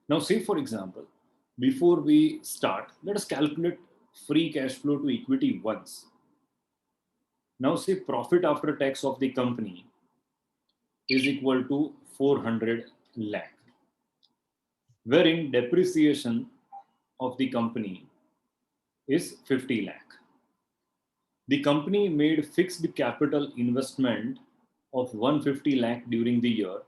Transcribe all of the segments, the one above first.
Now, say for example, before we start, let us calculate free cash flow to equity once. Now, say profit after tax of the company is equal to 400 lakh, wherein depreciation of the company is 50 lakh. The company made fixed capital investment of 150 lakh during the year.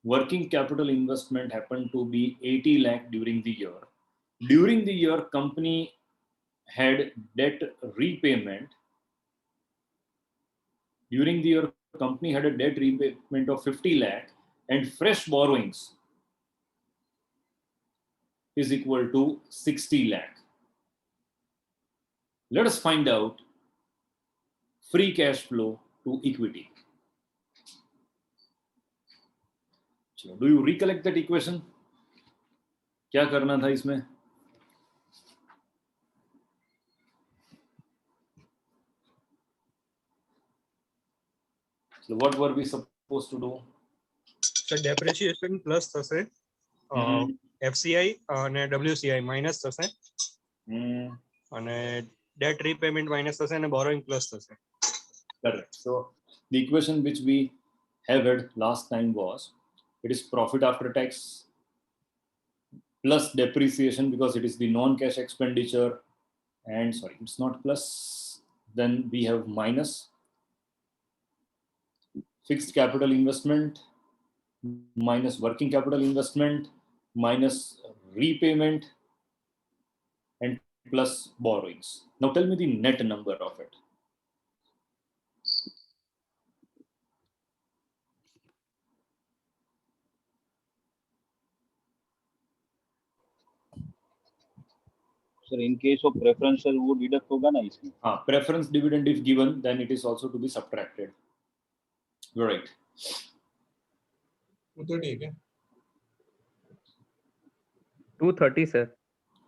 Working capital investment happened to be 80 lakh during the year. During the year, company had debt repayment. During the year, company had a debt repayment of 50 lakh and fresh borrowings is equal to 60 lakh. Let us find out free cash flow to equity. So, do you recollect that equation? क्या करना था इसमें? So what were we supposed to do? So depreciation plus થશે FCI અને WCI minus થશે અને debt repayment minus થશે અને borrowing plus થશે. Correct. So the equation which we have had last time was, it is profit after tax plus depreciation because it is the non-cash expenditure, and sorry, it's not plus, then we have minus fixed capital investment minus working capital investment minus repayment and plus borrowings. Now tell me the net number of it. Sir, in case of preferential वो deduct होगा ना इसमें? हाँ, preference dividend if given, then it is also to be subtracted. You're right. तो ठीक है. 230 sir.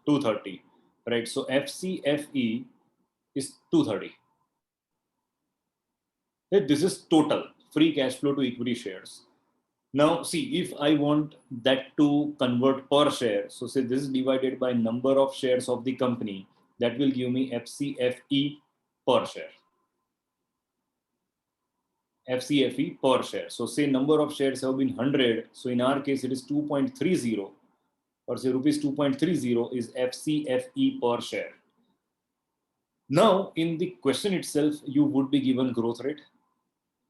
230, right? So FCFE is 230. This is total free cash flow to equity shares. Now see, if I want that to convert per share, so say this is divided by number of shares of the company, that will give me FCFE per share. FCFE per share. So say number of shares have been 100. So in our case, it is 2.30, or say rupees 2.30 is FCFE per share. Now in the question itself, you would be given growth rate.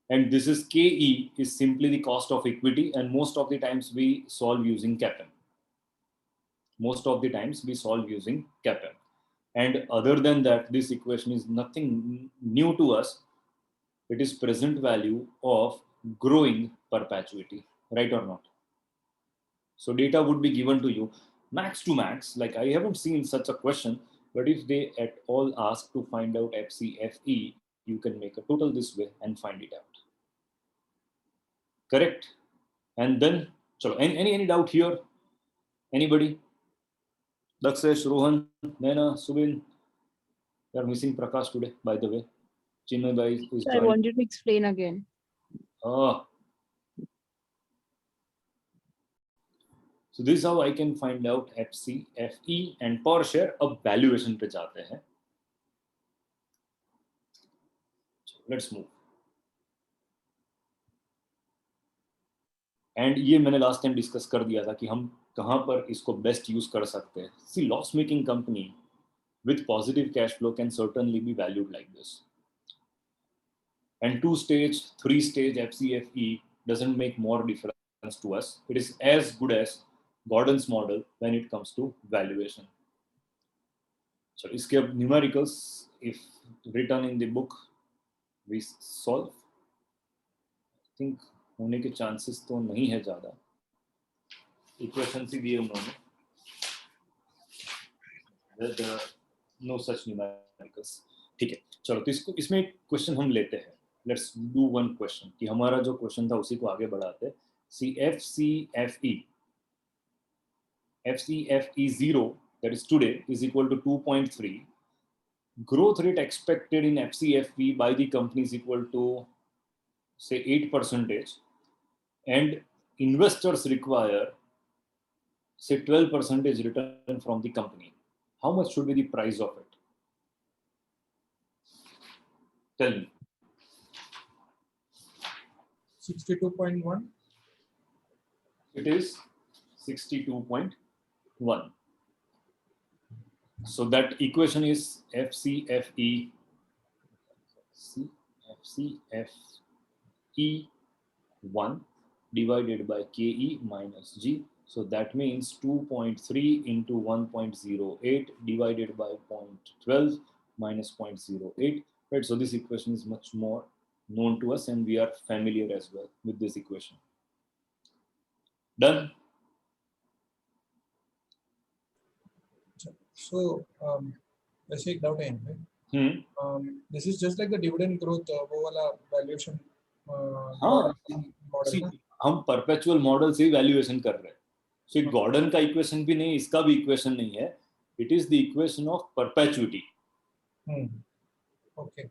And this is KE is simply the cost of equity. And most of the times we solve using CAPM. Most of the times we solve using CAPM. And other than that, this equation is nothing new to us. It is present value of growing perpetuity, right or not? So data would be given to you max to max. Like I haven't seen such a question, but if they at all ask to find out FCFE, you can make a total this way and find it out. Correct? And then, so any doubt here? Anybody? Dakshesh, Rohan, Naina, Subin. We are missing Prakash today, by the way. Chinmay bhai is I want you to explain again. So this is how I can find out FCFE, and per share अब valuation पे जाते हैं. So let's move. And ये मैंने last time discuss कर दिया था कि हम कहाँ पर इसको best use कर सकते हैं. See, loss making company with positive cash flow can certainly be valued like this. And 2-stage, 3-stage FCFE doesn't make more difference to us. It is as good as Gordon's model when it comes to valuation. So इसके अब numericals, if written in the book, we solve. I think होने के chances तो नहीं है ज़्यादा. Equations ही दिए उन्होंने. There are no such numericals. ठीक है. चलो तो इसको इसमें एक question हम लेते हैं. Let's do one question. कि हमारा जो question था उसी को आगे बढ़ाते हैं. See, FCFE 0, that is today, is equal to 2.3. Growth rate expected in FCFE by the company is equal to say 8%, and investors require say 12% is returned from the company, how much should be the price of it? Tell me. 62.1. It is 62.1. So that equation is FCFE CFCFE1 divided by KE minus G. So that means 2.3 into 1.08 divided by 0.12 minus 0.08. Right. So this equation is much more known to us and we are familiar as well with this equation. Done? So वैसे एक doubt है यहाँ पे. This is just like the dividend growth वो वाला valuation हाँ. model See, ना. हम perpetual model से valuation कर रहे हैं. So Gordon का equation भी नहीं, इसका भी equation नहीं है. It is the equation of perpetuity. Okay.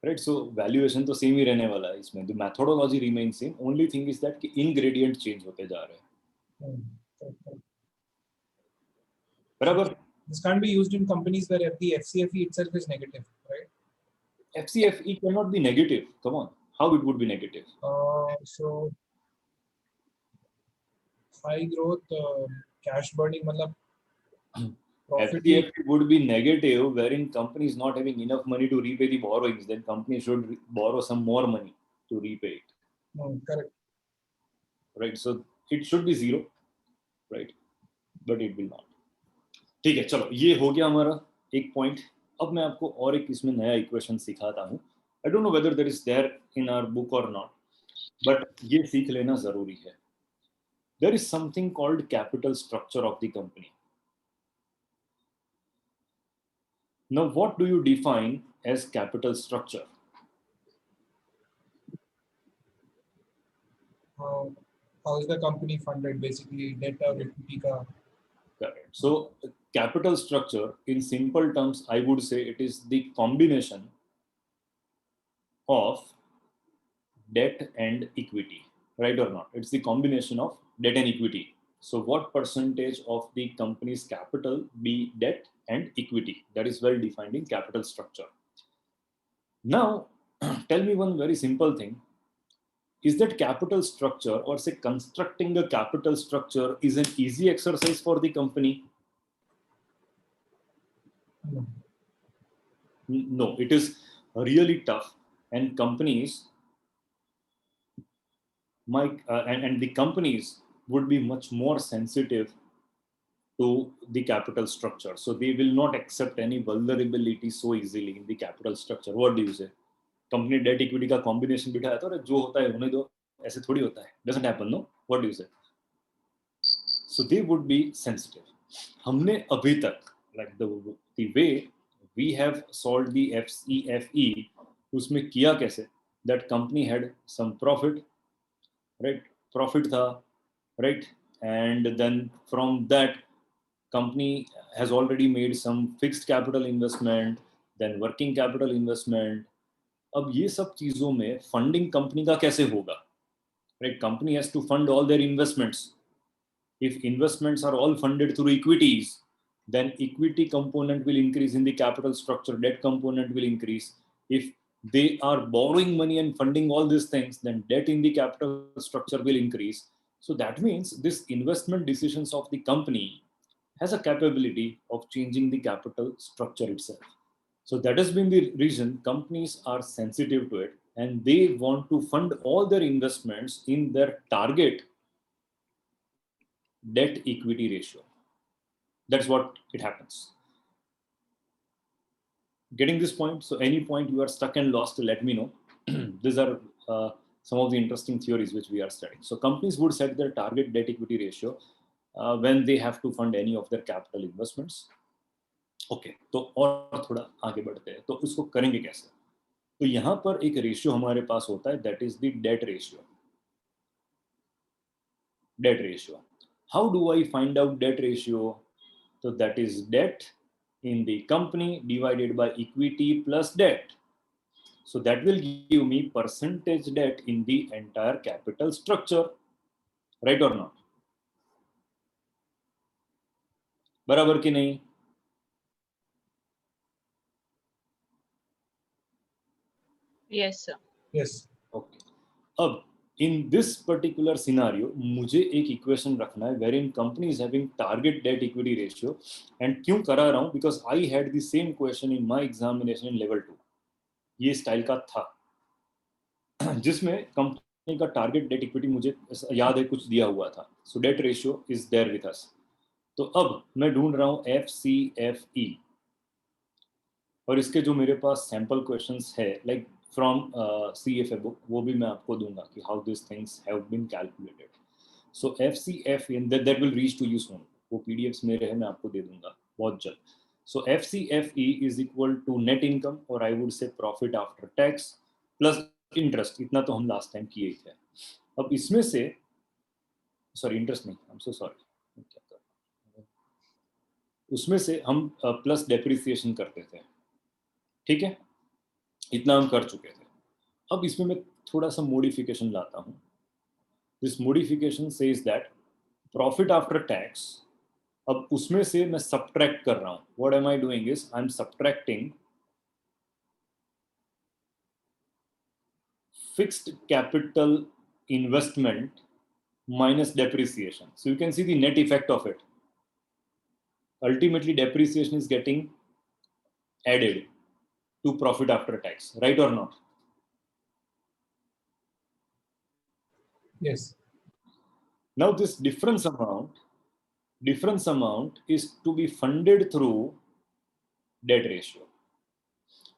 Right. So valuation तो same ही रहने वाला है इसमें. The methodology remains same. Only thing is that कि ingredient change होते जा रहे हैं. बराबर. This can't be used in companies where the FCFE itself is negative, right? FCFE cannot be negative. Come on. How it would be negative? So high growth, cash burning, मतलब profit. FCFE would be negative, wherein company is not having enough money to repay the borrowings. Then company should borrow some more money to repay it. Correct. Right. So it should be zero, right? But it will not. ठीक है, चलो ये हो गया हमारा एक point. अब मैं आपको और एक इसमें नया इक्वेशन सिखाता हूँ. I don't know whether there is there in our book और नॉट, बट ये सीख लेना जरूरी है. There is something called capital structure of the company. Now what do you define as capital structure? How is the company funded? Basically, debt or equity का. Correct. So capital structure, in simple terms, I would say it is the combination of debt and equity, right or not? It's the combination of debt and equity. So what percentage of the company's capital be debt and equity? That is well defined in capital structure. Now, tell me one very simple thing. Is that capital structure, or say constructing a capital structure, is an easy exercise for the company? No, it is really tough, and companies, and the companies would be much more sensitive to the capital structure. So they will not accept any vulnerability so easily in the capital structure. What do you say? Company debt equity का combination बिठाया तो जो होता है होने दो, ऐसे थोड़ी होता है. Doesn't happen, no? What do you say? So they would be sensitive. हमने अभी तक like the way we have solved the FCFE, उसमें किया कैसे? That company had some profit, right? Profit था, right? And then from that company has already made some fixed capital investment, then working capital investment. अब ये सब चीजों में funding company का कैसे होगा? Right? Company has to fund all their investments. If investments are all funded through equities, then equity component will increase in the capital structure, debt component will increase. If they are borrowing money and funding all these things, then debt in the capital structure will increase. So that means this investment decisions of the company has a capability of changing the capital structure itself. So that has been the reason companies are sensitive to it, and they want to fund all their investments in their target debt equity ratio. That's what it happens. Getting this point? So any point you are stuck and lost, let me know. These are some of the interesting theories which we are studying. So companies would set their target debt equity ratio when they have to fund any of their capital investments. Okay, तो और थोड़ा आगे बढ़ते हैं. तो उसको करेंगे कैसे? तो यहाँ पर एक रेशियो हमारे पास होता है, that is the debt ratio. Debt ratio. How do I find out debt ratio? So that is debt in the company divided by equity plus debt. So that will give me percentage debt in the entire capital structure, right or not? बराबर कि नहीं? Yes, sir. Yes. Okay, अब in this particular scenario मुझे एक equation रखना है where in company is having target debt equity ratio, and क्यों करा रहा हूं, because I had the same question in my examination in level 2, ये स्टाइल का था जिसमें कंपनी का टारगेट डेट इक्विटी मुझे याद है कुछ दिया हुआ था, so debt ratio is there with us. तो अब मैं ढूंढ रहा हूं FCFE, और इसके जो मेरे पास सैंपल क्वेश्चंस है लाइक फ्रॉम CFA बुक, वो भी मैं आपको दूंगा कि how this things have been calculated. So FCFE that will reach to you soon, वो PDFs मेरे हैं, मैं आपको दे दूंगा बहुत जल्द। So FCFE is equal to net income, और I would say profit after tax plus interest, इतना तो हम लास्ट टाइम किए थे। अब इसमें से सॉरी इंटरेस्ट नहीं, आई एम सो सॉरी, उसमें से हम प्लस डेप्रिसिएशन करते थे, ठीक है, इतना हम कर चुके थे। अब इसमें मैं थोड़ा सा मॉडिफिकेशन लाता हूं। This modification says that profit after tax, अब उसमें से मैं सब्ट्रैक्ट कर रहा हूं। What am I doing is I am subtracting fixed capital investment minus depreciation. So you can see the net effect of it. Ultimately, depreciation is getting added to profit after tax, right or not? Yes. Now this difference amount is to be funded through debt ratio.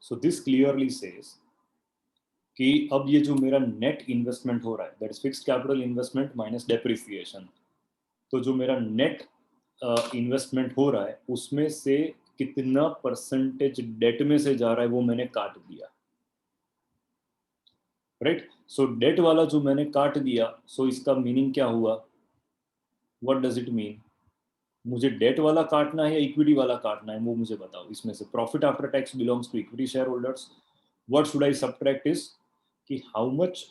So this clearly says कि अब ये जो मेरा net investment हो रहा है, that is fixed capital investment minus depreciation, तो जो मेरा नेट इन्वेस्टमेंट हो रहा है उसमें से कितना परसेंटेज डेट में से जा रहा है वो मैंने काट दिया, राइट। सो डेट वाला जो मैंने काट दिया, सो इसका मीनिंग क्या हुआ, व्हाट डज इट मीन, मुझे डेट वाला काटना है या इक्विटी वाला काटना है, वो मुझे बताओ। इसमें से profit after tax belongs to equity share holders, what should I subtract is कि हाउ मच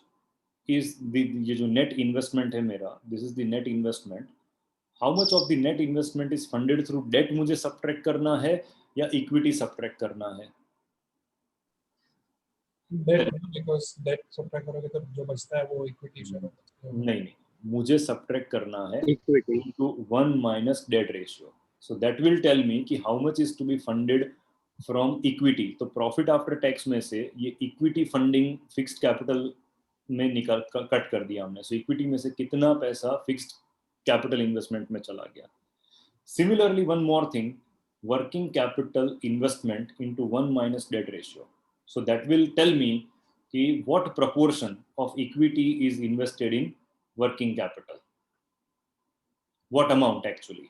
इज ये जो नेट इन्वेस्टमेंट है मेरा, this is the net investment, how much of the net investment is funded through debt मुझे subtract करना है या equity subtract करना है? Debt, because debt subtract करोगे तो जो बचता है वो इक्विटी शेयर। नहीं, मुझे सबट्रैक्ट करना है Equity. into 1 minus debt ratio. So that will tell me कि how much is to be funded from equity. तो प्रॉफिट आफ्टर टैक्स में से ये इक्विटी फंडिंग फिक्स्ड कैपिटल में निकाल कट कर दिया हमने। सो इक्विटी में से कितना पैसा फिक्स्ड कैपिटल इन्वेस्टमेंट में चला गया। Similarly one more thing, working capital investment into 1 minus debt ratio. So that will tell me कि what proportion of equity is invested in working capital, what amount actually.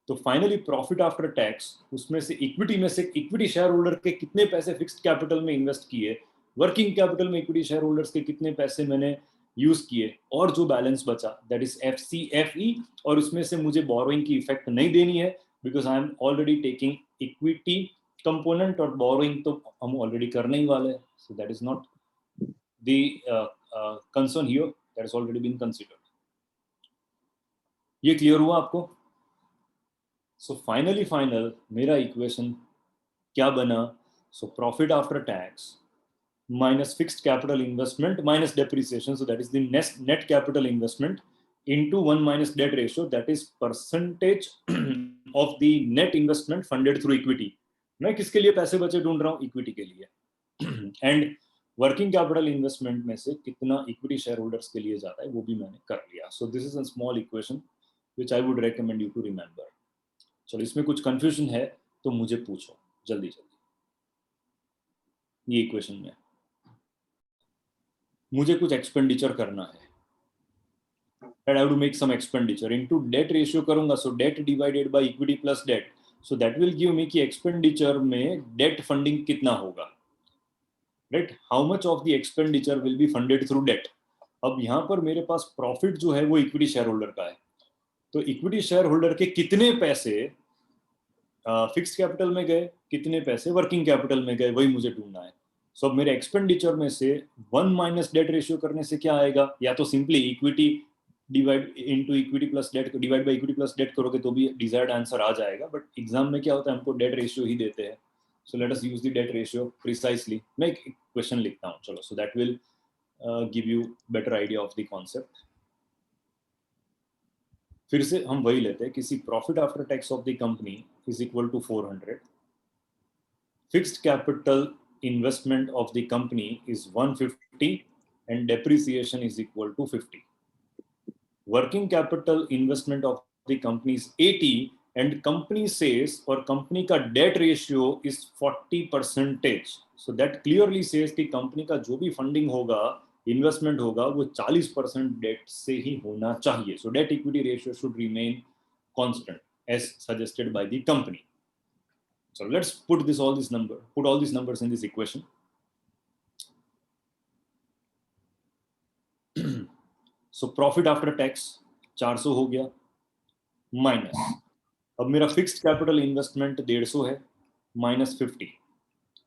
तो finally profit after tax, उसमें से equity shareholder के कितने पैसे fixed capital में invest किए, working capital में इक्विटी शेयर होल्डर्स के कितने पैसे मैंने यूज किए, और जो बैलेंस बचा दैट इज FCFE। और उसमें से मुझे बोरोइंग की इफेक्ट नहीं देनी है because I am already taking equity component, और बोरोइंग तो हम ऑलरेडी करने ही वाले हैं। So that is not the concern here, that is already been considered. ये क्लियर हुआ आपको? सो फाइनल मेरा इक्वेशन क्या बना, सो profit after tax minus fixed capital investment minus depreciation, so that is the net capital investment into 1 minus debt ratio, that is percentage of the net investment funded through equity. मैं किसके लिए पैसे बचे ढूंढ रहा हूँ, इक्विटी के लिए। एंड वर्किंग कैपिटल इन्वेस्टमेंट में से कितना इक्विटी शेयर होल्डर्स के लिए जाता है वो भी मैंने कर लिया। So this is a small equation which I would recommend you to remember. चलो, इसमें कुछ कंफ्यूजन है तो मुझे पूछो जल्दी जल्दी। ये इक्वेशन में मुझे कुछ एक्सपेंडिचर करना है, I have to make some expenditure into debt ratio करूंगा, so debt divided by equity plus debt, so that will give me कि expenditure में debt funding कितना होगा, right? How much of the expenditure will be funded through debt? अब यहाँ पर मेरे पास profit जो है वो इक्विटी शेयर होल्डर का है, तो इक्विटी शेयर होल्डर के कितने पैसे फिक्स्ड कैपिटल में गए, कितने पैसे वर्किंग कैपिटल में गए, वही मुझे ढूंढना है। सो अब मेरे एक्सपेंडिचर में से 1 माइनस डेट रेशियो करने से क्या आएगा, या तो simply equity divide into equity plus debt, divide by equity plus debt करोगे तो भी डिजायर्ड आंसर आ जाएगा, बट एग्जाम में क्या होता है हमको डेट रेशियो ही देते हैं. So let us use the debt ratio precisely. मैं एक क्वेश्चन लिखता हूँ चलो, so that will give you better idea of the concept. फिर से हम वही लेते हैं, किसी profit after tax of the company is equal to 400, fixed capital investment of the company is 150 and depreciation is equal to 50. Working capital investment of the company is 80 and company says or company का debt ratio is 40%. So that clearly says कि company का जो भी funding होगा, investment होगा, वो 40% debt से ही होना चाहिए. So debt equity ratio should remain constant as suggested by the company. So let's put all these numbers in this equation. So profit after tax 400 हो गया, माइनस अब मेरा फिक्स्ड कैपिटल इन्वेस्टमेंट 150 है, minus 50.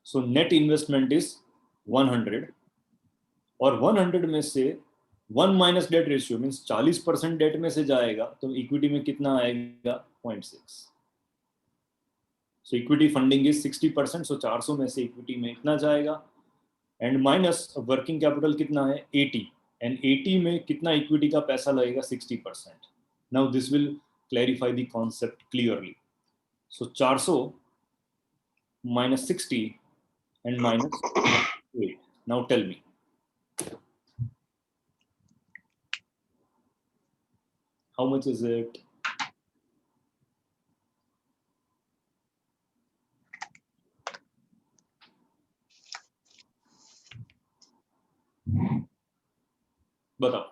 So net investment is 100 और 100 में से 1 minus debt ratio means 40% debt में से जाएगा तो इक्विटी में कितना आएगा 0.6. So equity funding is 60%, so 400 में से इक्विटी में इतना जाएगा एंड माइनस वर्किंग कैपिटल कितना है 80 एंड 80 में कितना इक्विटी का पैसा लगेगा 60%. Now this will clarify the concept clearly. So 400 minus 60 and minus 8. Now tell me. How much is it? बताओ.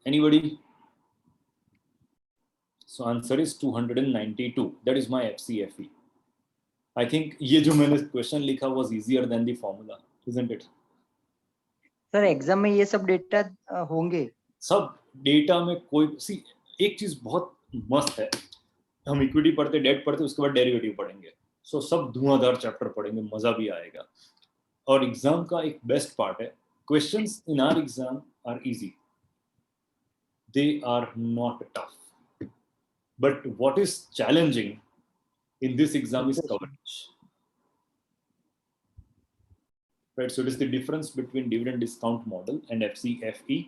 Anybody? So answer is 292. That is my FCFE. I think ये जो मैंने क्वेश्चन लिखा was easier than the formula, isn't it? Sir exam में ये सब data होंगे? सब डेटा में कोई सी एक चीज बहुत मस्त है, हम इक्विटी पढ़ते, डेट पढ़ते, उसके बाद डेरिवेटिव पढ़ेंगे. सो सब धुआंधार चैप्टर पढ़ेंगे, मजा भी आएगा. और एग्जाम का एक बेस्ट पार्ट है, questions in our exam are easy, they are not tough, but what is challenging in this exam is coverage, right? So it is the difference between dividend discount model and FCFE.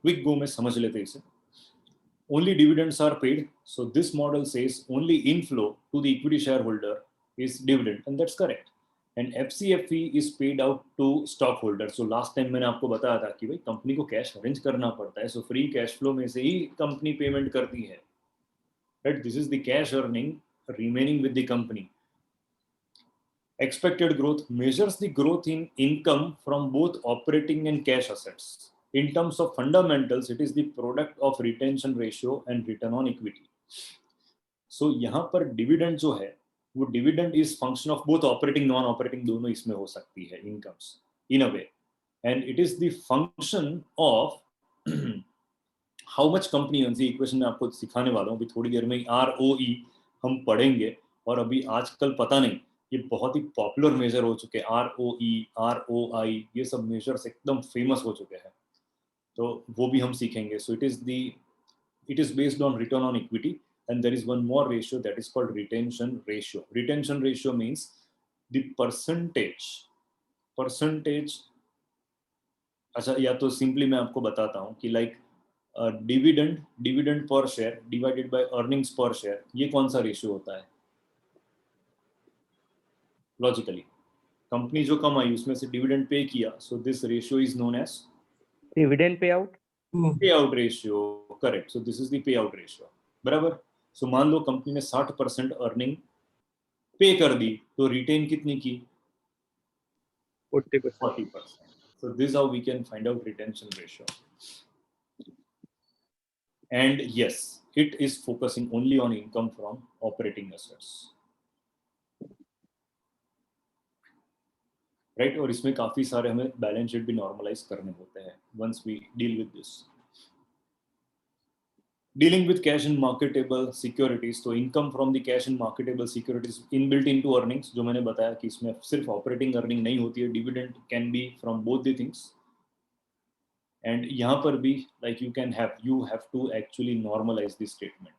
Quick go में समझ लेते इसे. Only dividends are paid, so this model says only inflow to the equity shareholder is dividend, and that's correct. And FCFE is paid out to stockholders. So last time मैंने आपको बताया था कि भाई कंपनी को कैश अरेंज करना पड़ता है, so फ्री कैश फ्लो में से ही कंपनी पेमेंट करती है, right? This is the cash earning remaining with the company. Expected growth measures the growth in income from both operating and cash assets. In terms of fundamentals, it is the product of retention ratio and return on equity. So यहाँ पर dividend जो है वो dividend is function of both operating non operating, दोनों इसमें हो सकती है incomes in a way, and it is the function of how much company earns. Equation में आपको सिखाने वाला हूँ अभी थोड़ी देर में. ROE हम पढ़ेंगे और अभी आजकल पता नहीं ये बहुत ही पॉपुलर मेजर हो चुके हैं. ROE, ROI ये सब मेजर्स एकदम फेमस हो चुके हैं, तो वो भी हम सीखेंगे. सो it is based on return on equity, and there is one more ratio that is called retention ratio. Retention ratio means the percentage. अच्छा, या तो सिंपली मैं आपको बताता हूँ कि like dividend per share divided by earnings पर share, ये कौन सा रेशियो होता है लॉजिकली? कंपनी जो कमाई उसमें से डिविडेंड पे किया, so this ratio is known as dividend payout ratio. Correct. So this is the payout ratio. बराबर. सो मान लो कंपनी ने 60% अर्निंग पे कर दी, तो रिटेन कितनी की? 40%. So this is how we can find out retention ratio. And yes, it is focusing only on income from operating assets, right? और इसमें काफी सारे हमें बैलेंस शीट भी नॉर्मलाइज करने होते हैं once we deal with this. Dealing with cash and marketable securities, तो income from the cash and marketable securities inbuilt into earnings, जो मैंने बताया कि इसमें सिर्फ ऑपरेटिंग अर्निंग नहीं होती है, dividend can be from both the things. And यहाँ पर भी like you have to actually normalize this statement.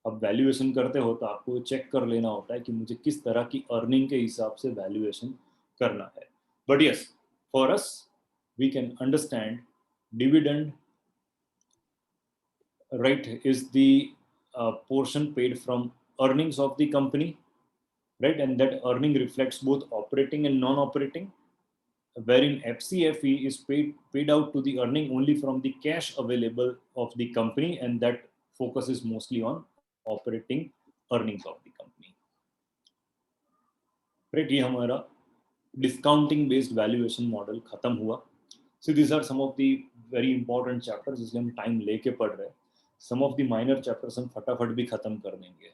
अब वैल्यूएशन करते हो तो आपको चेक कर लेना होता है कि मुझे किस तरह की अर्निंग के हिसाब से वैल्यूएशन करना है. But yes, for us we can understand dividend, right, is the portion paid from earnings of the company, right, and that earning reflects both operating and non-operating, wherein FCFE is paid out to the earning only from the cash available of the company, and that focuses mostly on operating earnings of the company, right. ये हमारा discounting based valuation model खत्म हुआ. So these are some of the very important chapters, इसलिए हम time लेके पढ़ रहे हैं. Some of the minor chapters हम फटाफट भी खत्म कर देंगे.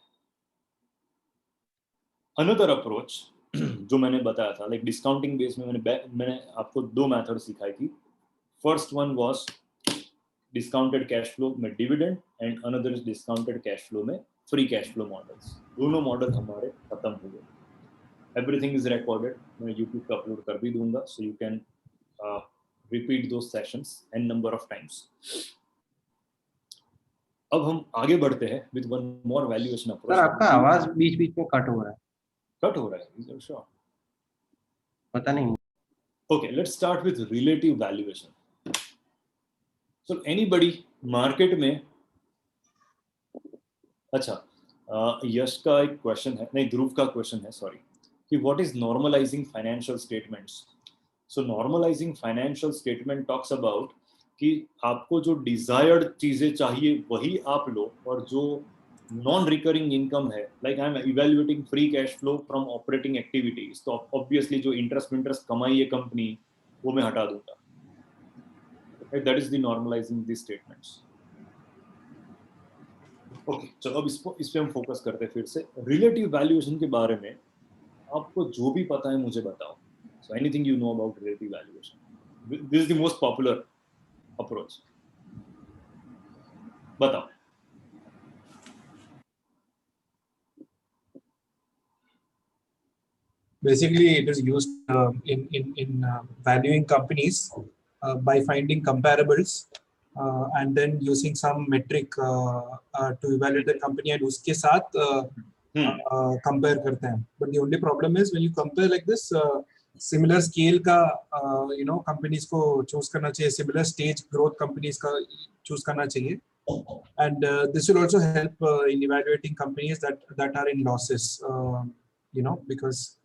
Another approach जो मैंने बताया था, like discounting base में मैंने आपको दो मेथड सिखाई थी. First one was discounted cash flow में dividend, and another is discounted cash flow में free cash flow models. दोनों मॉडल हमारे खत्म हो गए. Everything is recorded. मैं YouTube पे अपलोड कर भी दूंगा, so you can repeat those sessions n number of times. अब हम आगे बढ़ते हैं with one more valuation approach. Sir आपका आवाज बीच बीच में कट हो रहा है. कट हो रहा है, is that sure? पता नहीं. Okay, let's start with relative valuation. So anybody market में, अच्छा, यश का एक क्वेश्चन है, नहीं ध्रुव का क्वेश्चन है, सॉरी, कि what is normalizing financial statements? So normalizing financial statement talks about कि आपको जो डिजायर्ड चीजें चाहिए वही आप लो, और जो नॉन रिकरिंग इनकम है, like I am evaluating free cash flow from operating activities, तो ऑब्वियसली जो इंटरेस्ट कमाई है कंपनी वो मैं हटा दूंगा. That is the normalising the statements. Okay, चलो अब इस पे हम फोकस करते हैं फिर से. रिलेटिव वैल्यूएशन के बारे में आपको जो भी पता है मुझे बताओ. So anything you know about relative valuation. This is the most popular approach. बताओ. Basically, it is used in valuing companies by finding comparables and then using some metric to evaluate the company, and उसके साथ compare करते हैं. But the only problem is when you compare like this, similar scale का companies को choose करना चाहिए, similar stage growth companies का choose करना चाहिए, and this will also help in evaluating companies that are in losses, because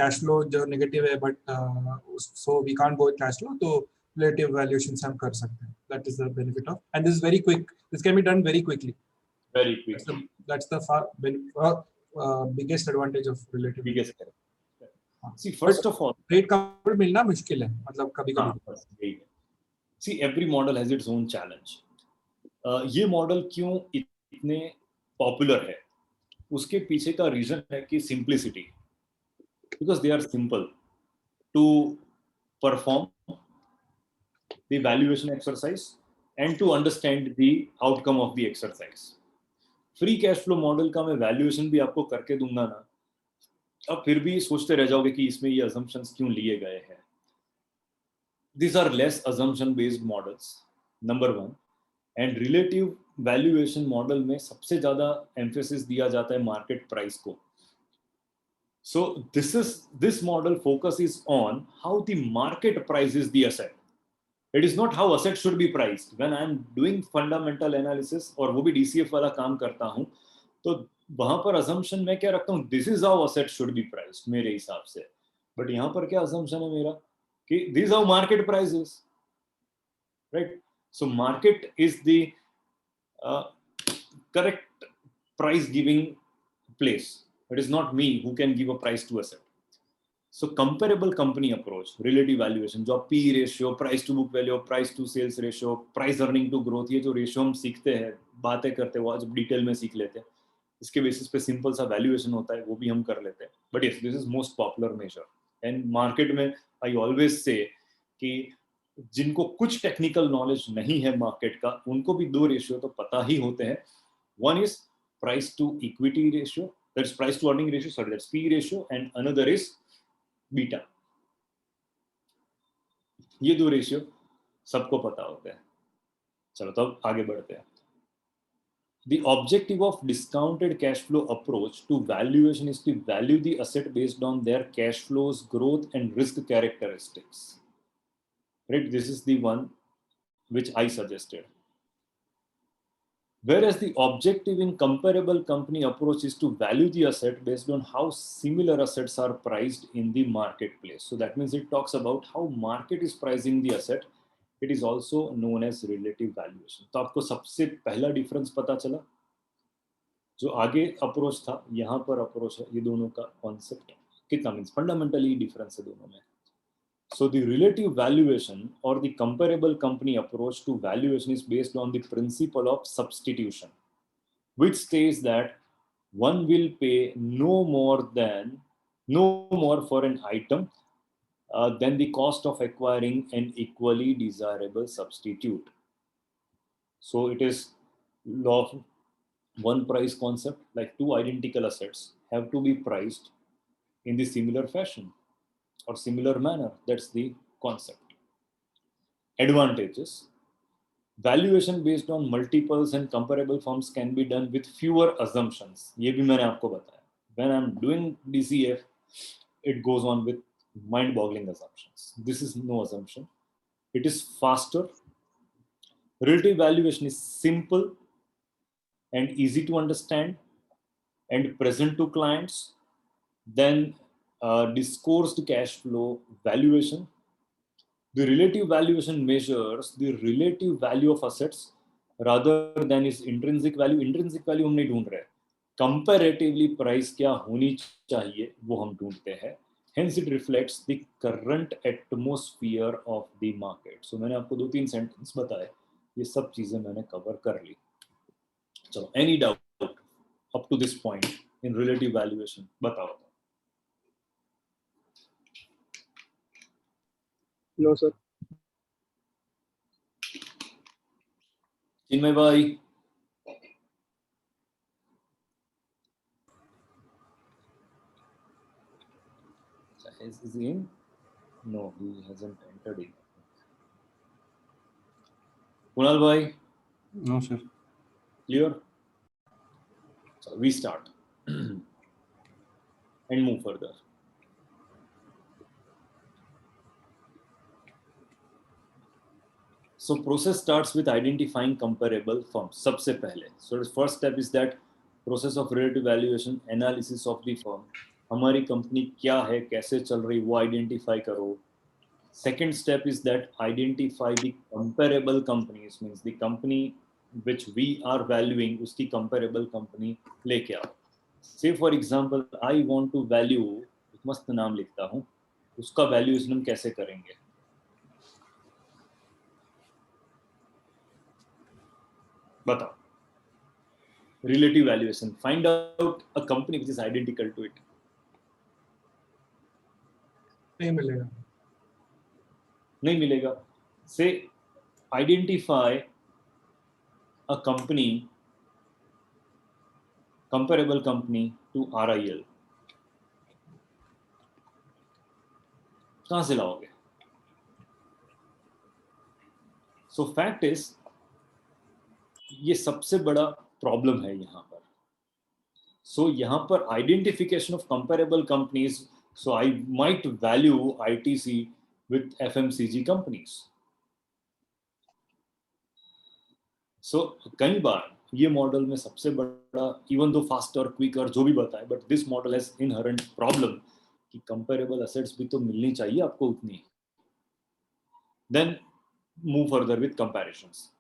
cash flow जो negative है, but so we can't go with cash flow, तो relative valuations हम कर सकते हैं. That is the benefit of, and this is very quick. This can be done very quickly. Very quickly. That's the biggest advantage of relative. Biggest. See, first of all, trade cover मिलना मुश्किल है, मतलब कभी-कभी. See, every model has its own challenge. ये model क्यों इतने popular है, उसके पीछे का रीजन है कि simplicity. Because they are simple to perform the valuation exercise and to understand the outcome of the exercise. Free cash flow model का मैं वैल्यूएशन भी आपको करके दूंगा ना, अब फिर भी सोचते रह जाओगे कि इसमें ये असम्पशंस क्यों लिए गए हैं. These are less assumption based models, number one. And relative valuation model में सबसे ज़्यादा emphasis दिया जाता है market price को. So this model focuses on how the market prices the asset. It is not how asset should be priced. When I am doing fundamental analysis और वो भी DCF वाला काम करता हूँ, तो वहाँ पर assumption मैं क्या रखता हूँ, this is how asset should be priced मेरे हिसाब से. But यहाँ पर क्या assumption है मेरा, कि this is how market price is, right? So market is the correct price giving place. It is not me who can give a price to asset. So comparable company approach, relative valuation, जो P ratio, price to book value, price to sales ratio, price earning to growth, ये जो ratio हम सीखते हैं, बातें करते हैं, वो जब डिटेल में सीख लेते हैं, इसके बेसिस पे सिंपल सा वैल्यूएशन होता है, वो भी हम कर लेते हैं. But yes, this is most popular measure. And market में आई ऑलवेज से कि जिनको कुछ टेक्निकल नॉलेज नहीं है मार्केट का, उनको भी दो रेशियो तो पता ही होते हैं. One is price to equity ratio, that's price to earning ratio, sorry that's P ratio, and another is beta. ये दो रेशियो सबको पता होते हैं. चलो तो अब आगे बढ़ते हैं. The objective of discounted cash flow approach to valuation is to value the asset based on their cash flows, growth, and risk characteristics. Right? This is the one which I suggested. Whereas the objective in comparable company approach is to value the asset based on how similar assets are priced in the marketplace. So that means it talks about how market is pricing the asset. It is also known as relative valuation. तो आपको सबसे पहला difference पता चला. जो आगे approach था, यहाँ पर अप्रोच है, ये दोनों का कॉन्सेप्ट कितना मीन्स फंडामेंटली डिफरेंस है दोनों में. So the relative valuation or the comparable company approach to valuation is based on the principle of substitution, which states that one will pay no more for an item than the cost of acquiring an equally desirable substitute. So it is law of one price concept, like two identical assets have to be priced in the similar fashion or similar manner. That's the concept. Advantages. Valuation based on multiples and comparable firms can be done with fewer assumptions. ये भी मैंने आपको बताया. When I'm doing DCF, it goes on with mind-boggling assumptions. This is no assumption. It is faster. Relative valuation is simple and easy to understand and present to clients. Then discoursed cash flow valuation. The relative valuation measures the relative value of assets rather than its intrinsic value. Intrinsic value हम नहीं ढूंढ रहे. Comparatively price क्या होनी चाहिए वो हम ढूंढते हैं. Hence it reflects the current atmosphere of the market. So मैंने आपको 2-3 सेंटेंस बताए, ये सब चीजें मैंने कवर कर ली. चलो, any doubt up to this point in relative valuation बताओ. No, sir. Chinmay bhai. Is he in? No, he hasn't entered in. Kunal bhai. No, sir. Clear? So we start and move further. So process starts with identifying comparable firms. सबसे पहले. So the first step is that process of relative valuation, analysis of the firm. हमारी company क्या है, कैसे चल रही, वो identify करो. Second step is that identify the comparable companies, means the company which we are valuing, उसकी comparable company लेके आओ. Say for example, I want to value, एक मस्त नाम लिखता हूँ, उसका valuation हम कैसे करेंगे? बताओ. Relative valuation. Find out a company which is identical to it. नहीं मिलेगा. नहीं मिलेगा. Say identify a company, comparable company to RIL. कहाँ से लाओगे? So fact is, ये सबसे बड़ा प्रॉब्लम है यहाँ पर. So यहाँ पर identification of comparable companies. So I might value ITC with FMCG companies. So कई बार ये मॉडल में सबसे बड़ा, even though faster, quicker, जो भी बताए, but this model has inherent problem कि comparable assets भी तो मिलनी चाहिए आपको उतनी. Then move further with comparisons.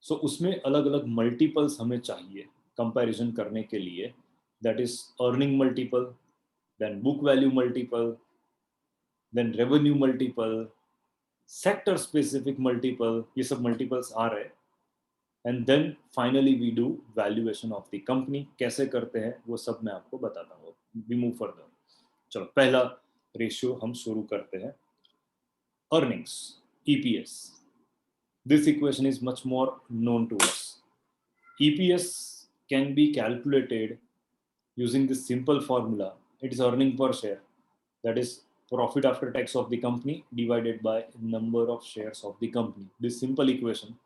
So उसमें अलग अलग multiples हमें चाहिए comparison करने के लिए. That is earning multiple, then book value multiple, then revenue multiple, sector specific multiple. ये सब multiples आ रहे. And then finally we do valuation of the company. कैसे करते हैं वो सब मैं आपको बताता हूँ. We move further. चलो, पहला रेशियो हम शुरू करते हैं. Earnings. EPS. This equation is much more known to us. EPS can be calculated using this simple formula. It is earning per share, that is profit after tax of the company divided by number of shares of the company. This simple equation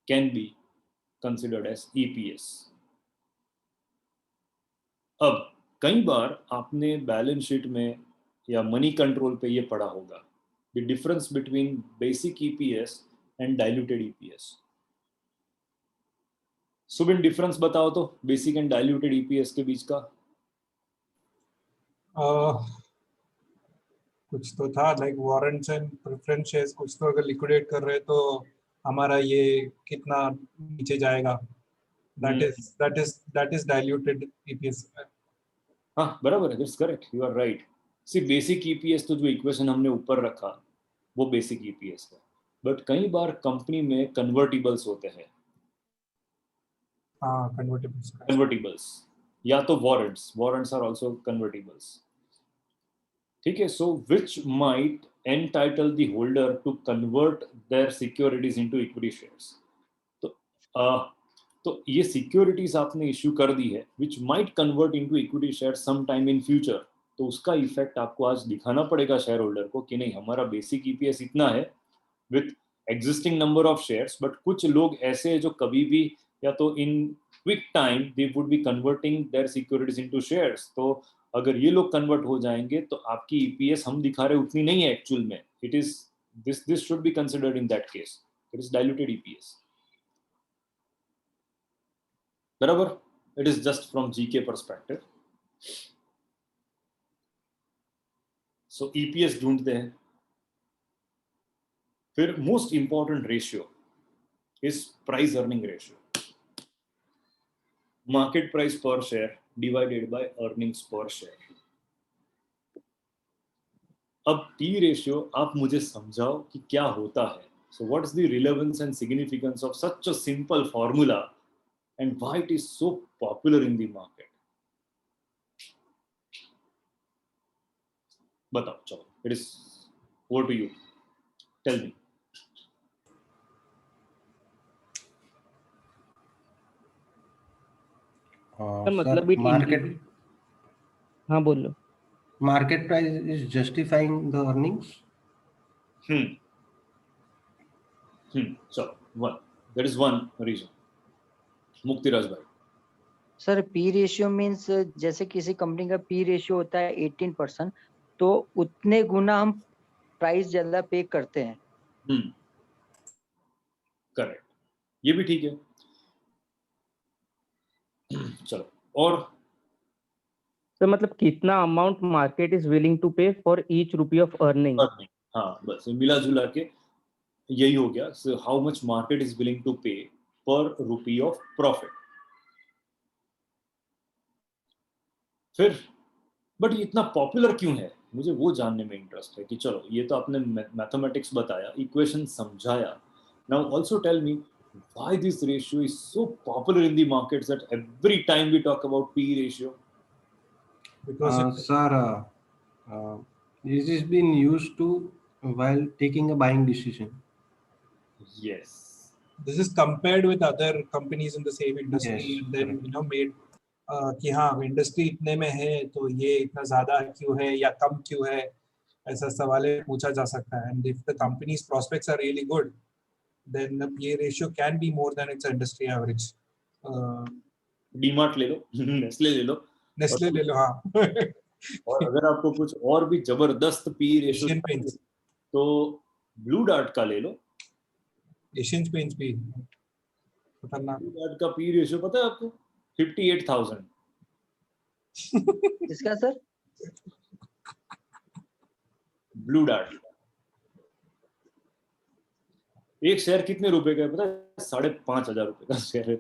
can be considered as EPS. अब कई बार आपने balance sheet में या money control पे ये पढ़ा होगा, the difference between basic EPS and diluted EPS. Subin, difference बताओ तो बेसिक एंड डाइल्यूटेड EPS के बीच का. कुछ तो था like warrants and preference shares, कुछ तो अगर लिक्विडेट कर रहे तो हमारा ये कितना नीचे जाएगा, that is diluted EPS. हाँ बराबर है, that's correct, you are right. See basic EPS तो जो इक्वेशन हमने ऊपर रखा वो बेसिक EPS है, बट कई बार कंपनी में कन्वर्टिबल्स होते हैं. हाँ, कन्वर्टिबल्स या तो वारंट्स आर आल्सो कन्वर्टिबल्स. ठीक है, so which might entitle the holder to convert their securities into equity shares. तो ये सिक्योरिटीज आपने इश्यू कर दी है which might convert into equity share some time in future. तो उसका इफेक्ट आपको आज दिखाना पड़ेगा शेयर होल्डर को कि नहीं, हमारा बेसिक EPS इतना है with existing number of shares, but कुछ लोग ऐसे हैं जो कभी भी या तो in quick time they would be converting their securities into shares. तो अगर ये लोग कन्वर्ट हो जाएंगे तो आपकी EPS हम दिखा रहे उतनी नहीं है एक्चुअल में. It is this should be considered in that case. It is diluted EPS. बराबर, it is just from GK perspective. So EPS ढूंढते हैं. फिर most important ratio is price earning ratio. Market price पर share divided by earnings पर share. अब P ratio आप मुझे समझाओ कि क्या होता है. So what is the relevance and significance of such a simple formula and why it is so popular in the market. बताओ, चलो, it is over to you. Tell me. मतलब मार्केट, हाँ बोलो. market price is justifying the earnings. So that is one reason. मुक्तिराज भाई. Sir P ratio means जैसे किसी company का P ratio होता है 18%, तो उतने गुना हम प्राइस ज्यादा पे करते हैं. करेक्ट, ये भी ठीक है. चलो, और तो मतलब कितना amount market is willing to pay for each rupee of earning. हाँ बस मिला जुला के यही हो गया. So how much market is willing to pay पर रुपी ऑफ प्रॉफिट. फिर बट ये इतना पॉपुलर क्यों है, मुझे वो जानने में इंटरेस्ट है. कि चलो, ये तो आपने मैथमेटिक्स बताया, इक्वेशन समझाया. Now also tell me why this ratio is so popular in the markets that every time we talk about P ratio. Because Sir, this is being used to while taking a buying decision. Yes. this is compared with other companies in the same industry, Yes, and then correct. made कि हाँ industry इतने में है तो ये इतना ज्यादा क्यों है या कम क्यों है, ऐसा सवाल पूछा जा सकता है. And if the company's prospects are really good, then the PA ratio can be more than its industry average. DMart ले लो, नेस्ले ले लो, नेस्ले ले लो. हाँ. और अगर आपको कुछ और भी जबरदस्त P रेशियो तो ब्लू डार्ट का ले लो. एशियन पेंट्स भी खतरनाक. ब्लू डार्ट का P रेशियो पता है आपको? 58,000. इसका सर ब्लू डार्ट एक शेयर कितने रुपए का है पता है? 5,500 रुपए का शेयर है.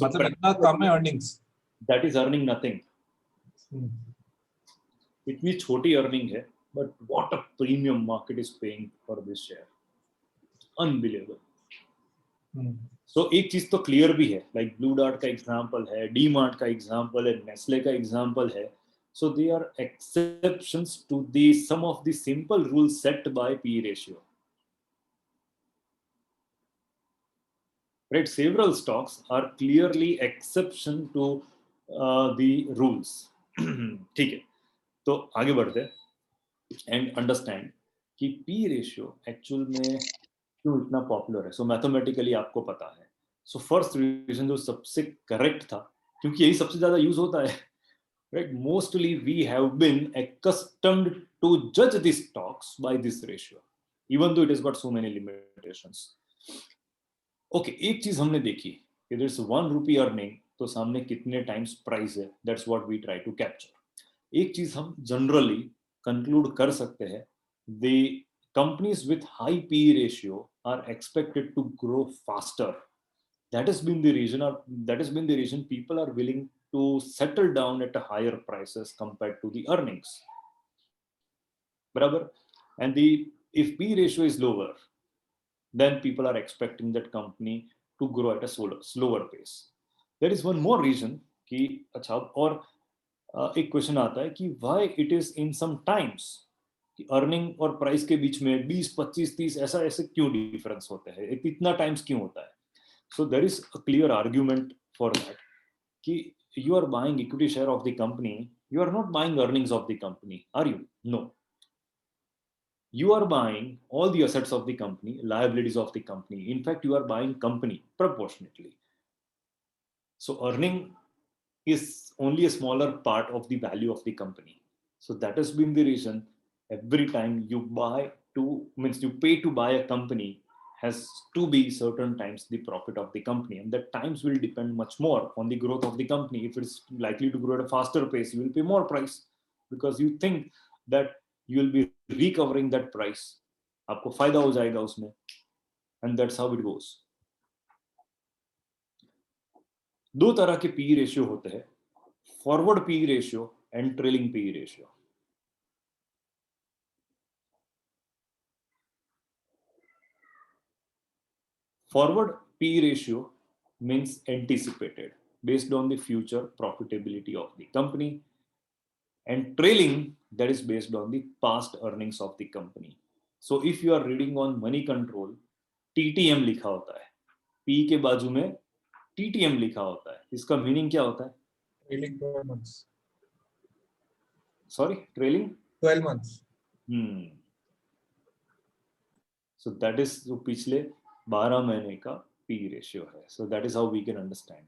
मतलब इतना कम है earnings. That is earning nothing. इतनी छोटी अर्निंग है, but what a premium market is paying for this share. Unbelievable. So एक चीज तो क्लियर भी है, लाइक ब्लू डार्ट का एग्जांपल है, डी मार्ट का एग्जांपल है, नेस्ले का एग्जांपल है. So they are exceptions to the some of the simple rules set by P ratio. Right? Several stocks are clearly exception to the rules. ठीक है, तो आगे बढ़ते एंड अंडरस्टैंड कि पी रेशियो एक्चुअल में क्यों इतना पॉपुलर है. सो मैथमेटिकली आपको पता है. सो फर्स्ट रीजन जो सबसे करेक्ट था, क्योंकि यही सबसे ज्यादा यूज होता है. Right? Mostly we have been accustomed to judge the stocks by this ratio, even though it has got so many limitations. Okay, एक चीज हमने देखी कि there's 1 rupee earning, तो सामने कितने टाइम्स प्राइस है, that's what we try to capture. एक चीज हम जनरली कंक्लूड कर सकते हैं, the companies with high P ratio are expected to grow faster. That has been the reason, or that has been the reason people are willing to settle down at a higher prices compared to the earnings. Barabar? And if P ratio is lower, then people are expecting that company to grow at a slower pace. There is one more reason कि अच्छा, और एक question आता है कि why it is in some times कि earning और price के बीच में 20, 25, 30 ऐसा ऐसे क्यों डिफरेंस होता है, इतना टाइम्स क्यों होता है. So there is a clear argument for that. Ki you are buying equity share of the company, you are not buying earnings of the company, are you? No. You are buying all the assets of the company, liabilities of the company. In fact, you are buying company proportionately. So earning is only a smaller part of the value of the company. So that has been the reason every time you pay to buy a company has to be certain times the profit of the company, and that times will depend much more on the growth of the company. If it's likely to grow at a faster pace, you will pay more price because you think that you will be recovering that price. आपको फायदा हो जाएगा उसमें, and that's how it goes. दो तरह के P ratio होते हैं, forward P ratio and trailing P ratio. Forward P ratio means anticipated, based on the future profitability of the company, and trailing, that is based on the past earnings of the company. So if you are reading on money control, TTM लिखा होता है, P के बाजू में TTM लिखा होता है. इसका मीनिंग क्या होता है? Trailing 12 months. Sorry, trailing 12 months. So that is जो पिछले 12 महीने का P रेशियो है. So that is how we can understand.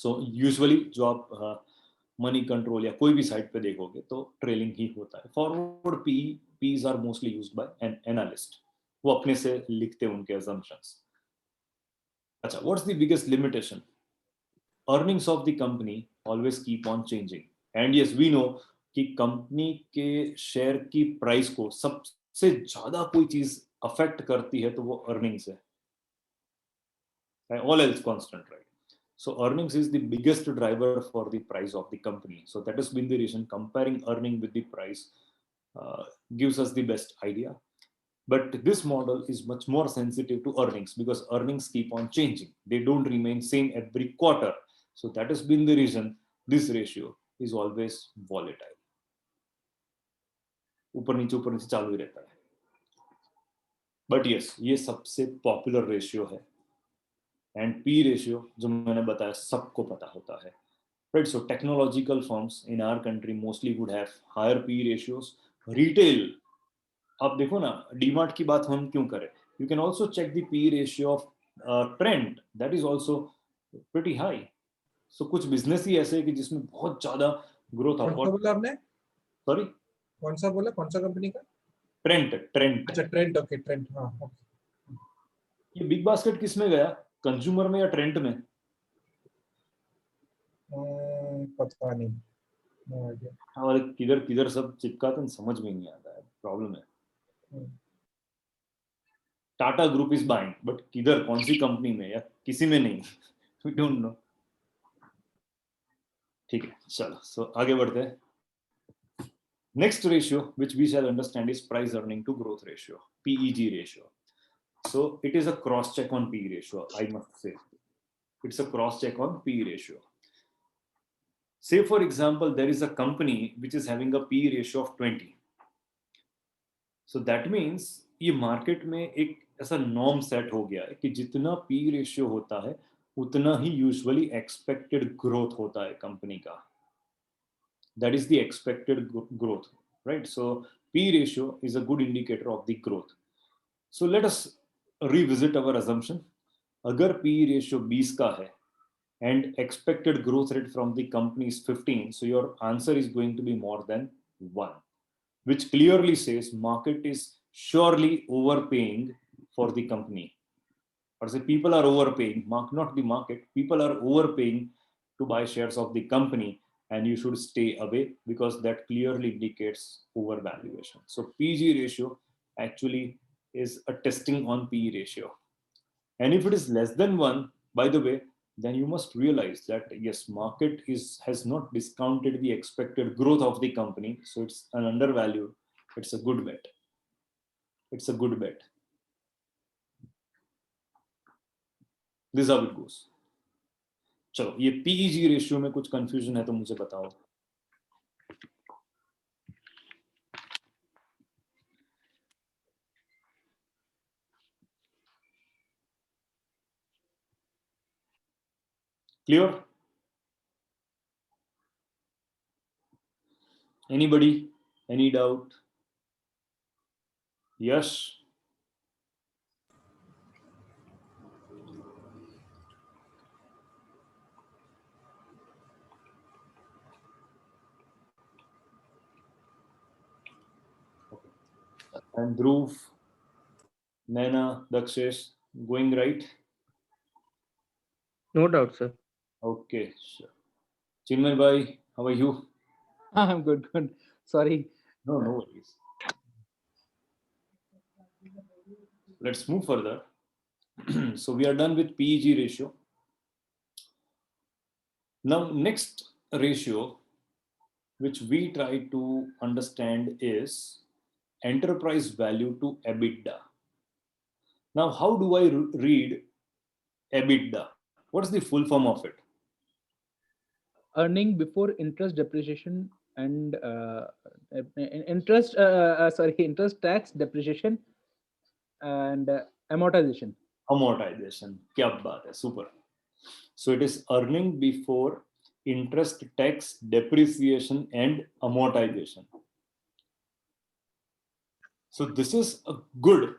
So usually जो आप मनी कंट्रोल या कोई भी साइट पे देखोगे तो ट्रेलिंग ही होता है. Forward PEs are mostly used by an analyst, वो अपने से लिखते हैं उनके assumptions. अच्छा, what's the biggest limitation? Earnings of the company always keep on changing, and yes we know कि कंपनी के शेयर की प्राइस को सबसे ज्यादा कोई चीज अफेक्ट करती है तो वो अर्निंग्स है. All else constant, right? So earnings is the biggest driver for the price of the company. So that has been the reason comparing earning with the price gives us the best idea. But this model is much more sensitive to earnings because earnings keep on changing. They don't remain same every quarter. So that has been the reason this ratio is always volatile. ऊपर नीचे चालू ही रहता है. But yes, ये सबसे popular ratio है. And P ratio जो मैंने बताया सबको पता होता है. Right? So technological firms in our country mostly would have higher P ratios. Retail, आप देखो ना, डीमार्ट की बात हम क्यों करें, you can also check the P ratio of Trent, that is also pretty high. So कुछ बिजनेस ही ऐसे है कि जिसमें बहुत ज्यादा ग्रोथ है. कौन सा बोला आपने? सॉरी, कौन सा बोला? कौन सा कंपनी का? ट्रेंड. अच्छा, ट्रेंड. Okay, trend. हाँ. ये बिग बास्केट किस में गया, कंज्यूमर में या ट्रेंड में? पता नहीं. No idea. और किधर किधर सब चिपकाते हैं समझ में नहीं आता है, प्रॉब्लम है. Tata group is buying, but किधर, कौन सी कंपनी में या किसी में नहीं, वी डोंट नो. ठीक है, चलो. सो आगे बढ़ते हैं. Next ratio which we shall understand is price earning to growth ratio, PEG ratio. So it is a cross check on P ratio, I must say. It's a cross check on P ratio. Say for example, there is a company which is having a P ratio of 20. So that means ये market में एक ऐसा norm set हो गया है कि जितना P ratio होता है उतना ही यूजुअली एक्सपेक्टेड ग्रोथ होता है कंपनी का. That is the expected growth, right? So P ratio is a good indicator of the growth. So let us revisit our assumption. अगर P ratio 20 का है and expected growth rate from the company is 15, so your answer is going to be more than 1, which clearly says market is surely overpaying for the company. Or say people are overpaying, not the market, people are overpaying to buy shares of the company, and you should stay away because that clearly indicates overvaluation. So PG ratio actually is a testing on P ratio. And if it is less than 1, by the way, then you must realize that yes, market has not discounted the expected growth of the company, so it's an undervalued. It's a good bet. It's a good bet. This is how it goes. चलो, ये PEG ratio में कुछ confusion है तो मुझे बताओ. Clear? Anybody? Any doubt? Yes? Okay. And Dhruv, Naina, Dakshesh, going right? No doubt, sir. Okay, sure. Chinmay bhai, how are you? I'm good. Good. Sorry. No worries. Let's move further. So we are done with PEG ratio. Now, next ratio, which we try to understand is enterprise value to EBITDA. Now, how do I read EBITDA? What's the full form of it? Earning before interest, depreciation, and interest tax, depreciation, and amortization. Amortization. Kya baat hai, super. So it is earning before interest, tax, depreciation, and amortization. So this is a good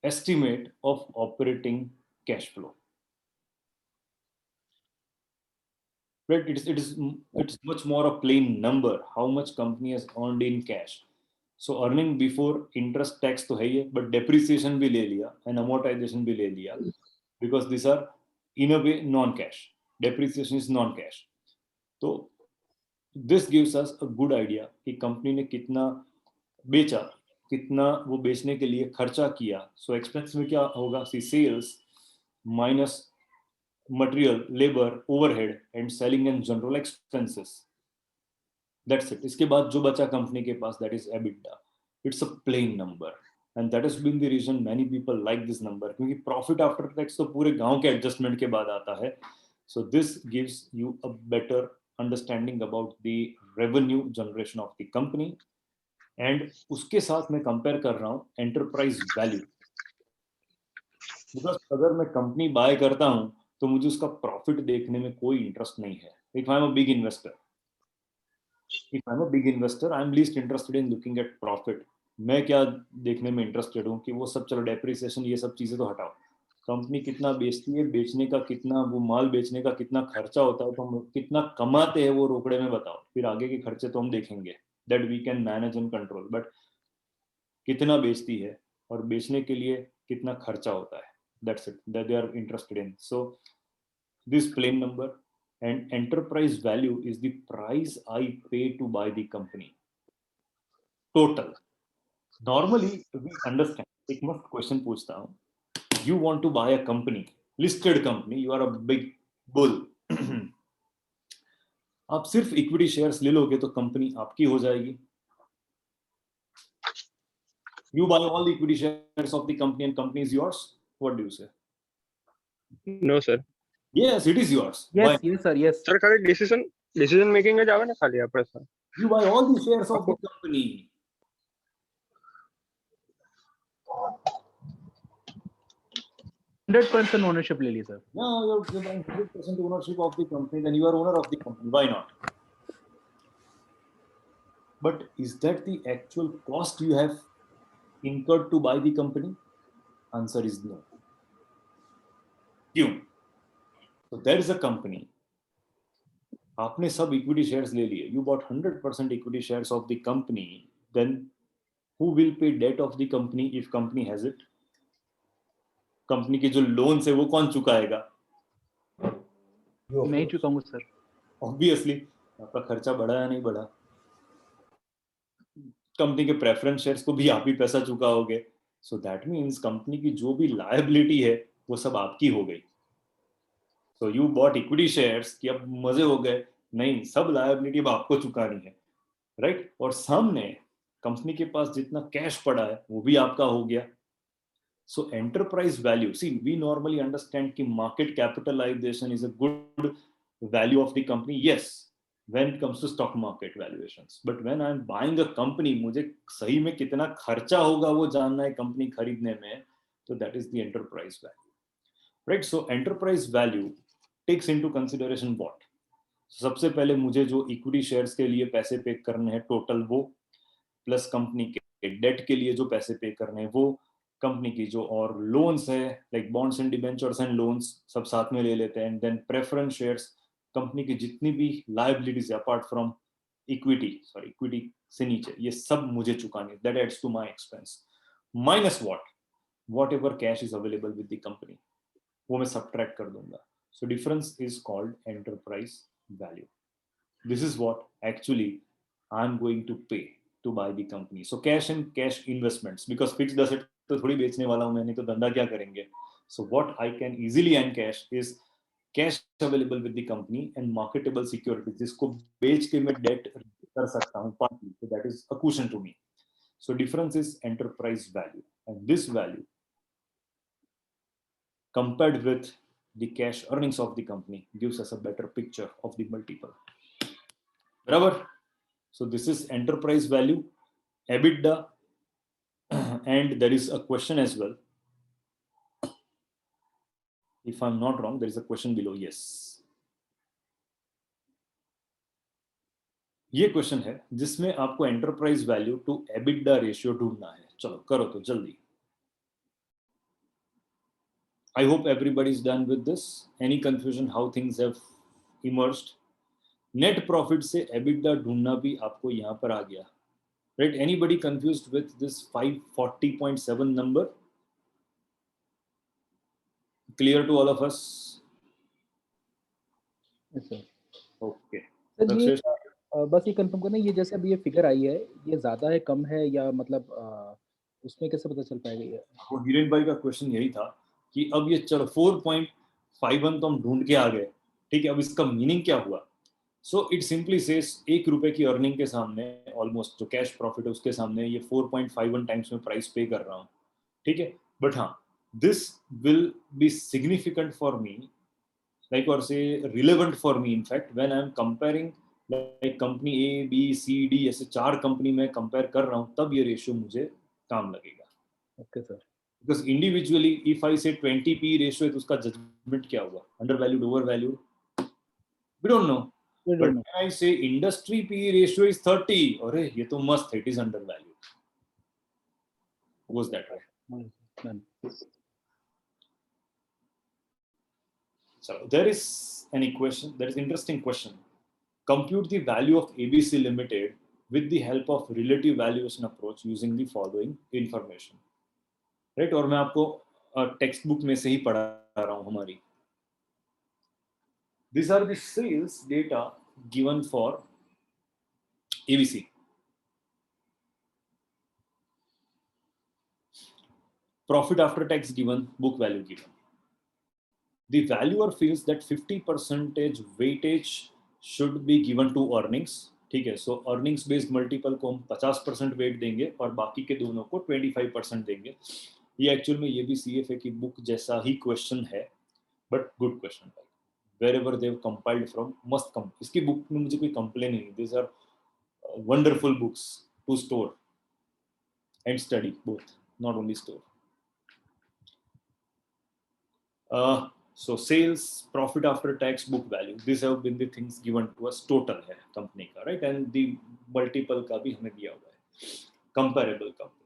estimate of operating cash flow. Right? It's much more a plain number, how much company has earned in cash. So earning before interest, tax to hai hai, but depreciation bhi le liya and amortization bhi le liya, because these are in a way non-cash. Depreciation is non-cash. So this gives us a good idea कि company ने कितना बेचा, कितना वो बेचने के लिए खर्चा किया. So expense में क्या होगा? See, sales minus material, labor, overhead, and selling and general expenses. That's it. इसके बाद जो बचा कंपनी के पास, that is EBITDA. It's a plain number, and that has been the reason many people like this number, क्योंकि profit after tax तो पूरे गांव के adjustment के बाद आता है. So this gives you a better understanding about the revenue generation of the company. And उसके साथ मैं compare कर रहा हूँ enterprise value. Because अगर मैं कंपनी बाय करता हूँ तो मुझे उसका प्रॉफिट देखने में कोई इंटरेस्ट नहीं है. If I'm a big investor, I'm least interested in looking at profit. मैं क्या देखने में इंटरेस्टेड हूँ कि वो सब चलो डेप्रिसिएशन ये सब चीजें तो हटाओ, कंपनी कितना बेचती है, बेचने का कितना, वो माल बेचने का कितना खर्चा होता है, तो हम कितना कमाते हैं वो रोकड़े में बताओ, फिर आगे के खर्चे तो हम देखेंगे, that we can manage and control. But कितना बेचती है और बेचने के लिए कितना खर्चा होता है, that's it, that they are interested in. So this plain number and enterprise value is the price I pay to buy the company. Total. Normally we understand. एक मस्त क्वेश्चन पूछता हूँ. You want to buy a company, listed company, you are a big bull. आप सिर्फ equity shares ले लोगे तो company आपकी हो जाएगी. You buy all the equity shares of the company and company is yours. What do you say? No, sir. Yes, it is yours. Yes, Why? yes, sir. Yes. Sir, correct decision. Decision making જ આવે ને ખાલી આપણે sir. You buy all the shares of the company. 100% ownership ले ली sir. Yeah, you're buying 100% ownership of the company, then you are owner of the company. Why not? But is that the actual cost you have incurred to buy the company? Answer is no. क्यों? So there is a company. आपने सब equity shares ले लिए. You bought 100% equity shares of the company. Then who will pay debt of the company if company has it? Company के जो loans है वो कौन चुकाएगा? मैं ही चुकाऊंगा सर. ऑब्वियसली आपका खर्चा बढ़ा या नहीं बढ़ा? कंपनी के प्रेफरेंस शेयर्स को भी आप ही पैसा चुकाओगे. सो दैट मींस कंपनी की जो भी लायबिलिटी है वो सब आपकी हो गई. So you bought equity shares कि अब मजे हो गए. नहीं, सब लायबिलिटी अब आपको चुकानी है, राइट? और सामने कंपनी के पास जितना कैश पड़ा है वो भी आपका हो गया. So enterprise value, see, we normally understand कि market capitalization is a good value of the company. Yes, when it comes to stock market valuations. But when I'm buying a company, मुझे सही में कितना खर्चा होगा वो जानना है कंपनी खरीदने में. So that is the enterprise value, right? So enterprise value takes into consideration what? सबसे पहले मुझे जो इक्विटी शेयर्स के लिए पैसे पे करने हैं टोटल वो, प्लस कंपनी के डेट के लिए जो पैसे पे करने हैं वो, कंपनी की जो और लोन्स है like bonds and debentures and loans सब साथ में ले लेते हैं. And then preference shares, company की जितनी भी लायबिलिटीज है अपार्ट फ्रॉम इक्विटी से नीचे, ये सब मुझे चुकानी है. That adds to my expense minus whatever cash is available with the company, वो मैं सबट्रैक्ट कर दूंगा. So difference is called enterprise value. This is what actually I am going to pay to buy the company. So cash and cash investments, because fixed asset तो थोड़ी बेचने वाला हूं मैं, नहीं तो धंधा क्या करेंगे. So what I can easily encash is cash available with the company and marketable securities, जिसको बेच के मैं debt कर सकता हूं partly. So that is a cushion to me. So difference is enterprise value, and this value compared with the cash earnings of the company gives us a better picture of the multiple. Barabar? So this is enterprise value, EBITDA, and there is a question as well. If I'm not wrong, there is a question below. Yes. ये question है जिसमें आपको enterprise value to EBITDA ratio ढूंढना है. चलो करो तो जल्दी. I hope everybody is done with this. Any confusion how things have emerged? Net profit से एबिडा ढूंढना भी आपको यहां पर आ गया, right? Anybody confused with this 540.7 number? Clear to all of us? Okay. बस ये कंफर्म करना, ये जैसे अभी ये फिगर आई है, ये ज्यादा है कम है या मतलब उसमें कैसे पता चल पाएगा? ये वो हिरेन भाई का क्वेश्चन यही था कि अब ये चलो 4.51 तो हम ढूंढ के आ गए, ठीक है, अब इसका मीनिंग क्या हुआ? सो इट सिंपली सेज ₹1 की अर्निंग के सामने ऑलमोस्ट जो कैश प्रॉफिट है उसके सामने ये 4.51 टाइम्स में प्राइस पे कर रहा हूँ, ठीक है. बट हाँ, this will be significant for me, like और से relevant for me in fact when I am comparing like company A B C D, ऐसे 4 कंपनी में कंपेयर कर रहा हूँ, तब ये रेशियो मुझे काम लगेगा. Okay sir. Because individually if I say 20p ratio है तो उसका जजमेंट क्या हुआ? Undervalued, overvalued? We don't know. But when I say industry PE ratio is 30, अरे ये तो मस्त है, it is undervalued. Was that right? So there is an equation, there is interesting question. Compute the value of ABC Limited with the help of relative valuation approach using the following information. Right? और मैं आपको text book में से ही पढ़ा रहा हूँ हमारी. These are the sales data given for ABC. Profit after tax given, book value given. The valuer feels that 50% weightage should be given to earnings. ठीक है, so earnings based multiple को हम 50% weight देंगे और बाकी के दोनों को 25% देंगे. ये एक्चुअल में ये भी CFA की बुक जैसा ही क्वेश्चन है, but good question. wherever they've compiled from must come. इसकी book में मुझे कोई complaint नहीं. These are wonderful books to store and study both, not only store. So sales, profit after tax, book value, these have been the things given to us. Total है company का, right? And the multiple का भी हमें दिया हुआ है. Comparable company.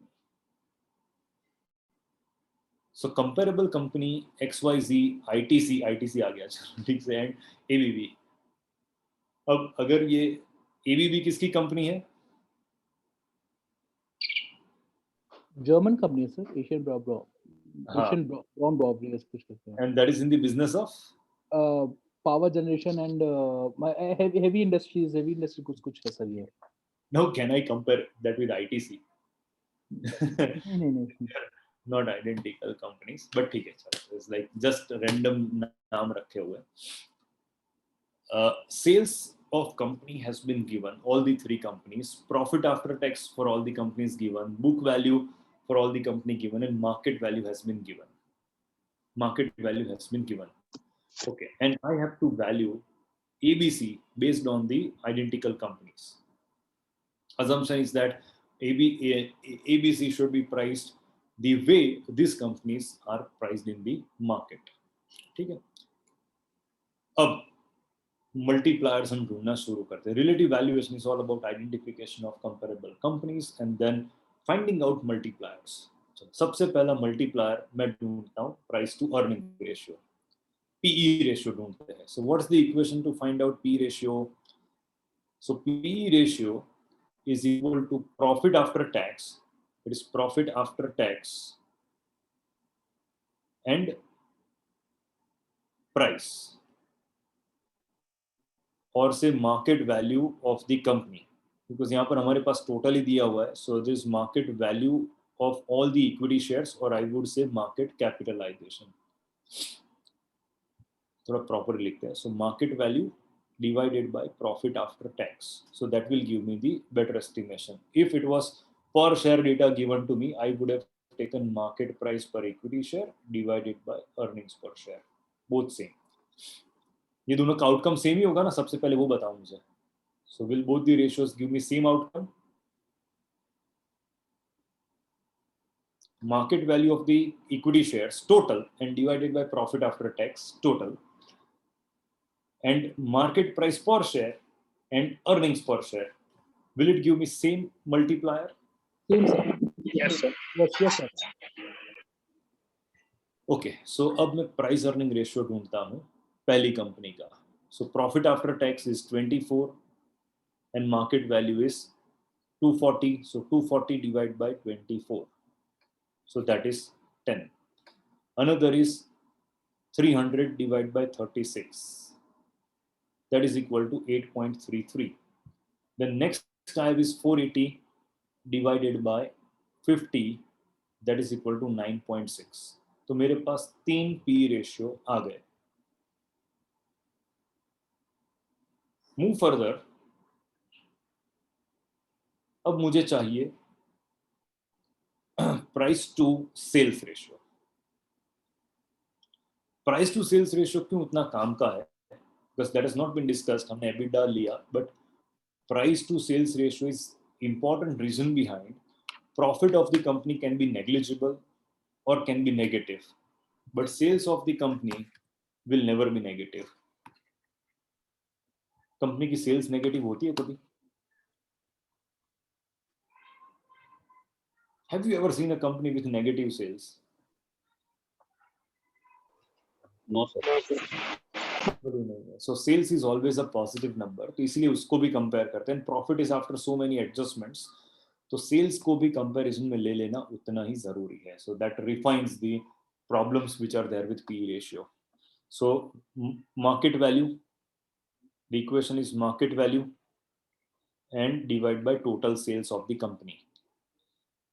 So comparable company XYZ, ITC आ गया ठीक से, and ABB. अब अगर ये ABB किसकी कंपनी है? जर्मन कंपनी है सर, एशियन ब्राउन ब्रॉबरी कुछ करते हैं. And that is in the business of power generation and heavy industry कुछ है सर ये. now can I compare that with ITC? नहीं. Not identical companies, but ठीक है चलो, it's like just random नाम रखे हुए. Sales of company has been given, all the three companies, profit after tax for all the companies given, book value for all the company given, and market value has been given. Okay, and I have to value ABC based on the identical companies. Assumption is that ABC should be priced the way these companies are priced in the market. ठीक है. अब multipliers हम ढूंढना शुरू करते हैं. Relative valuation is all about identification of comparable companies and then finding out multipliers. सबसे पहला multiplier मैं ढूंढता हूँ price to earning ratio, PE ratio ढूंढते हैं. So what's the equation to find out P ratio? So PE ratio is equal to profit after tax. It is profit after tax and price, और से market value of the company, because यहाँ पर हमारे पास total ही दिया हुआ है. So this market value of all the equity shares, or I would say market capitalization. थोड़ा proper लिखते हैं. So market value divided by profit after tax. So that will give me the better estimation. If it was per share data given to me, I would have taken market price per equity share divided by earnings per share. Both same. ये दोनों का outcome same ही होगा ना, सबसे पहले वो बताओ मुझे. So will both the ratios give me same outcome? Market value of the equity shares total and divided by profit after tax total, and market price per share and earnings per share, will it give me same multiplier? Same sir. Yes sir. Yes sir. Okay, so अब मैं price earning ratio ढूंढता हूँ पहली company का. So profit after tax is 24 and market value is 240. So 240 divided by 24. So that is 10. Another is 300 divided by 36. That is equal to 8.33. The next type is 480 divided by 50. That is equal to 9.6. तो मेरे पास 3 P ratio आ गए. Move further. अब मुझे चाहिए price to sales ratio. Price to sales ratio क्यों उतना काम का है? Because that has not been discussed. हमने EBITDA लिया, but price to sales ratio is important reason behind. Profit of the company can be negligible or can be negative, but sales of the company will never be negative. Company की sales negative होती है कभी? Have you ever seen a company with negative sales? No sir. So sales is always a positive number, तो इसलिए उसको भी compare करते हैं. Profit is after so many adjustments, तो sales को भी कंपैरिजन में ले लेना उतना ही जरूरी है. So that refines the problems which are there with PE ratio. So market value, the equation is market value and divide by total sales of the company.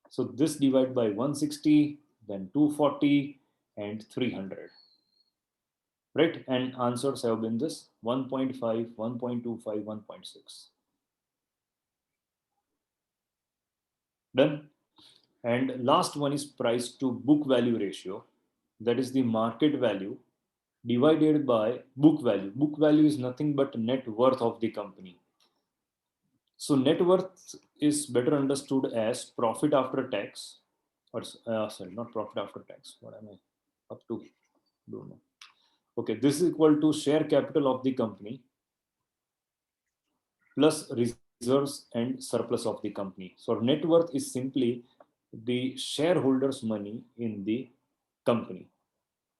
So this divide by 160, then 240 and 300. Right, and answers have been this 1.5, 1.25, 1.6. Done. And last one is price to book value ratio. That is the market value divided by book value. Book value is nothing but net worth of the company. So net worth is better understood as profit after tax, or sorry, not profit after tax. What am I up to? Don't know. Okay, this is equal to share capital of the company plus reserves and surplus of the company. So net worth is simply the shareholders' money in the company.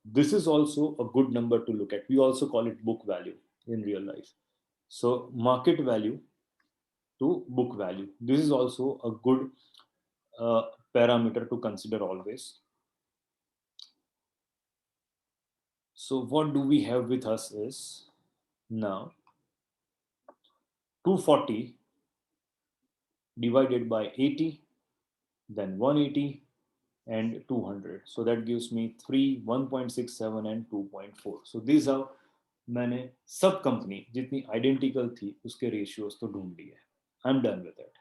This is also a good number to look at. We also call it book value in real life. So market value to book value. This is also a good parameter to consider always. So what do we have with us is now 240 divided by 80, then 180 and 200. So that gives me 3, 1.67 and 2.4. So these are मैंने सब company जितनी identical थी उसके ratios तो ढूंढ लिए. I am done with it.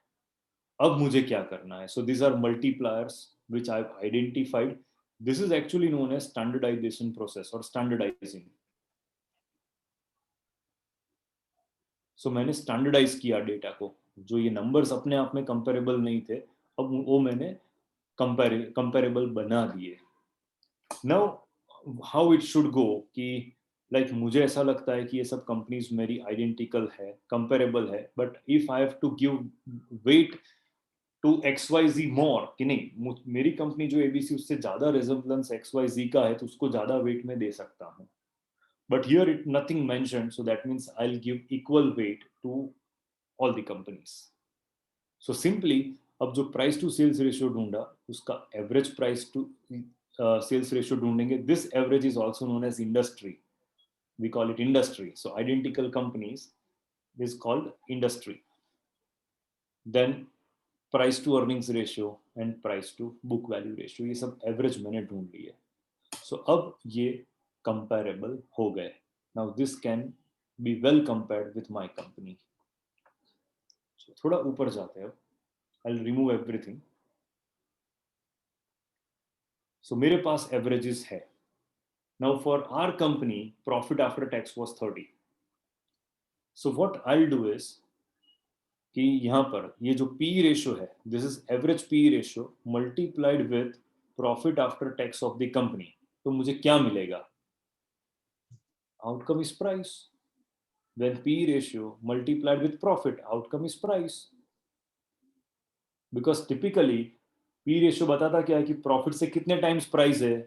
अब मुझे क्या करना है? So these are multipliers which I have identified. This is actually known as standardisation process और स्टैंडर्डाइजिंग. सो मैंने स्टैंडर्डाइज किया डेटा को. जो ये नंबर्स अपने आप में कंपेरेबल नहीं थे, अब वो मैंने कंपेरेबल बना दिए. Now how it should go कि लाइक मुझे ऐसा लगता है कि ये सब कंपनीज मेरी आइडेंटिकल है, कंपेरेबल है, but if I have to give weight to XYZ more कि नहीं, मेरी कंपनी जो ABC उससे ज्यादा रिजेम्बलेंस XYZ का है तो उसको ज्यादा वेट में दे सकता हूँ. But here it nothing mentioned, so that means I will give equal weight to all the companies. So simply अब जो प्राइस टू सेल्स रेशियो ढूंढा उसका average price to sales ratio ढूंढेंगे. This average is also known as industry. We call it industry. So identical companies is called industry. Then price to earnings ratio and price to book value ratio, ये सब average मैंने ढूंढ लिए. So अब ये comparable हो गए. Now this can be well compared with my company. So थोड़ा ऊपर जाते हैं. I'll remove everything. So मेरे पास averages है. Now for our company, profit after tax was 30. So what I'll do is कि यहाँ पर ये जो P ratio है, this is average P ratio multiplied with profit after tax of the company. तो मुझे क्या मिलेगा? Outcome is price. Then P ratio multiplied with profit, outcome is price. Because typically P ratio बताता क्या है कि profit से कितने times price है?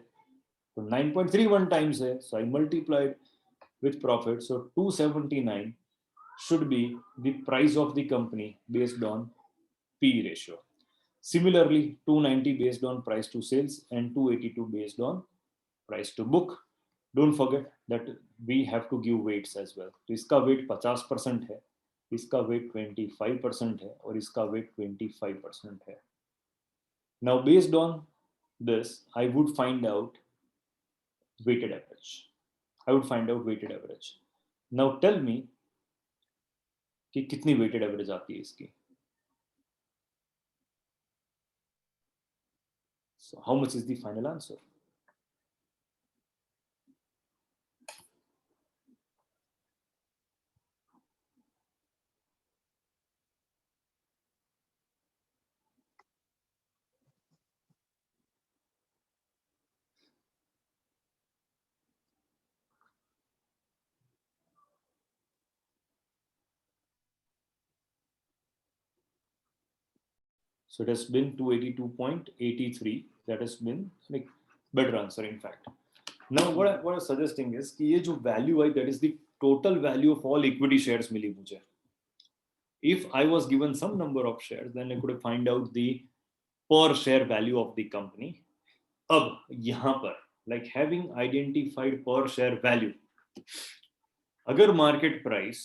तो 9.31 times है. So I multiplied with profit. So 279 should be the price of the company based on P ratio. Similarly, 290 based on price to sales and 282 based on price to book. Don't forget that we have to give weights as well. तो इसका weight 50% है, इसका weight 25% है और इसका weight 25% है. Now based on this, I would find out weighted average. I would find out weighted average. Now tell me कि कितनी weighted average आती है इसकी. So how much is the final answer? So it has been 282.83. That has been like better answer in fact. Now what I'm suggesting is कि ये जो value है, that is the total value of all equity shares मिली मुझे. If I was given some number of shares, then I could find out the per share value of the company. अब यहाँ पर like having identified per share value, अगर market price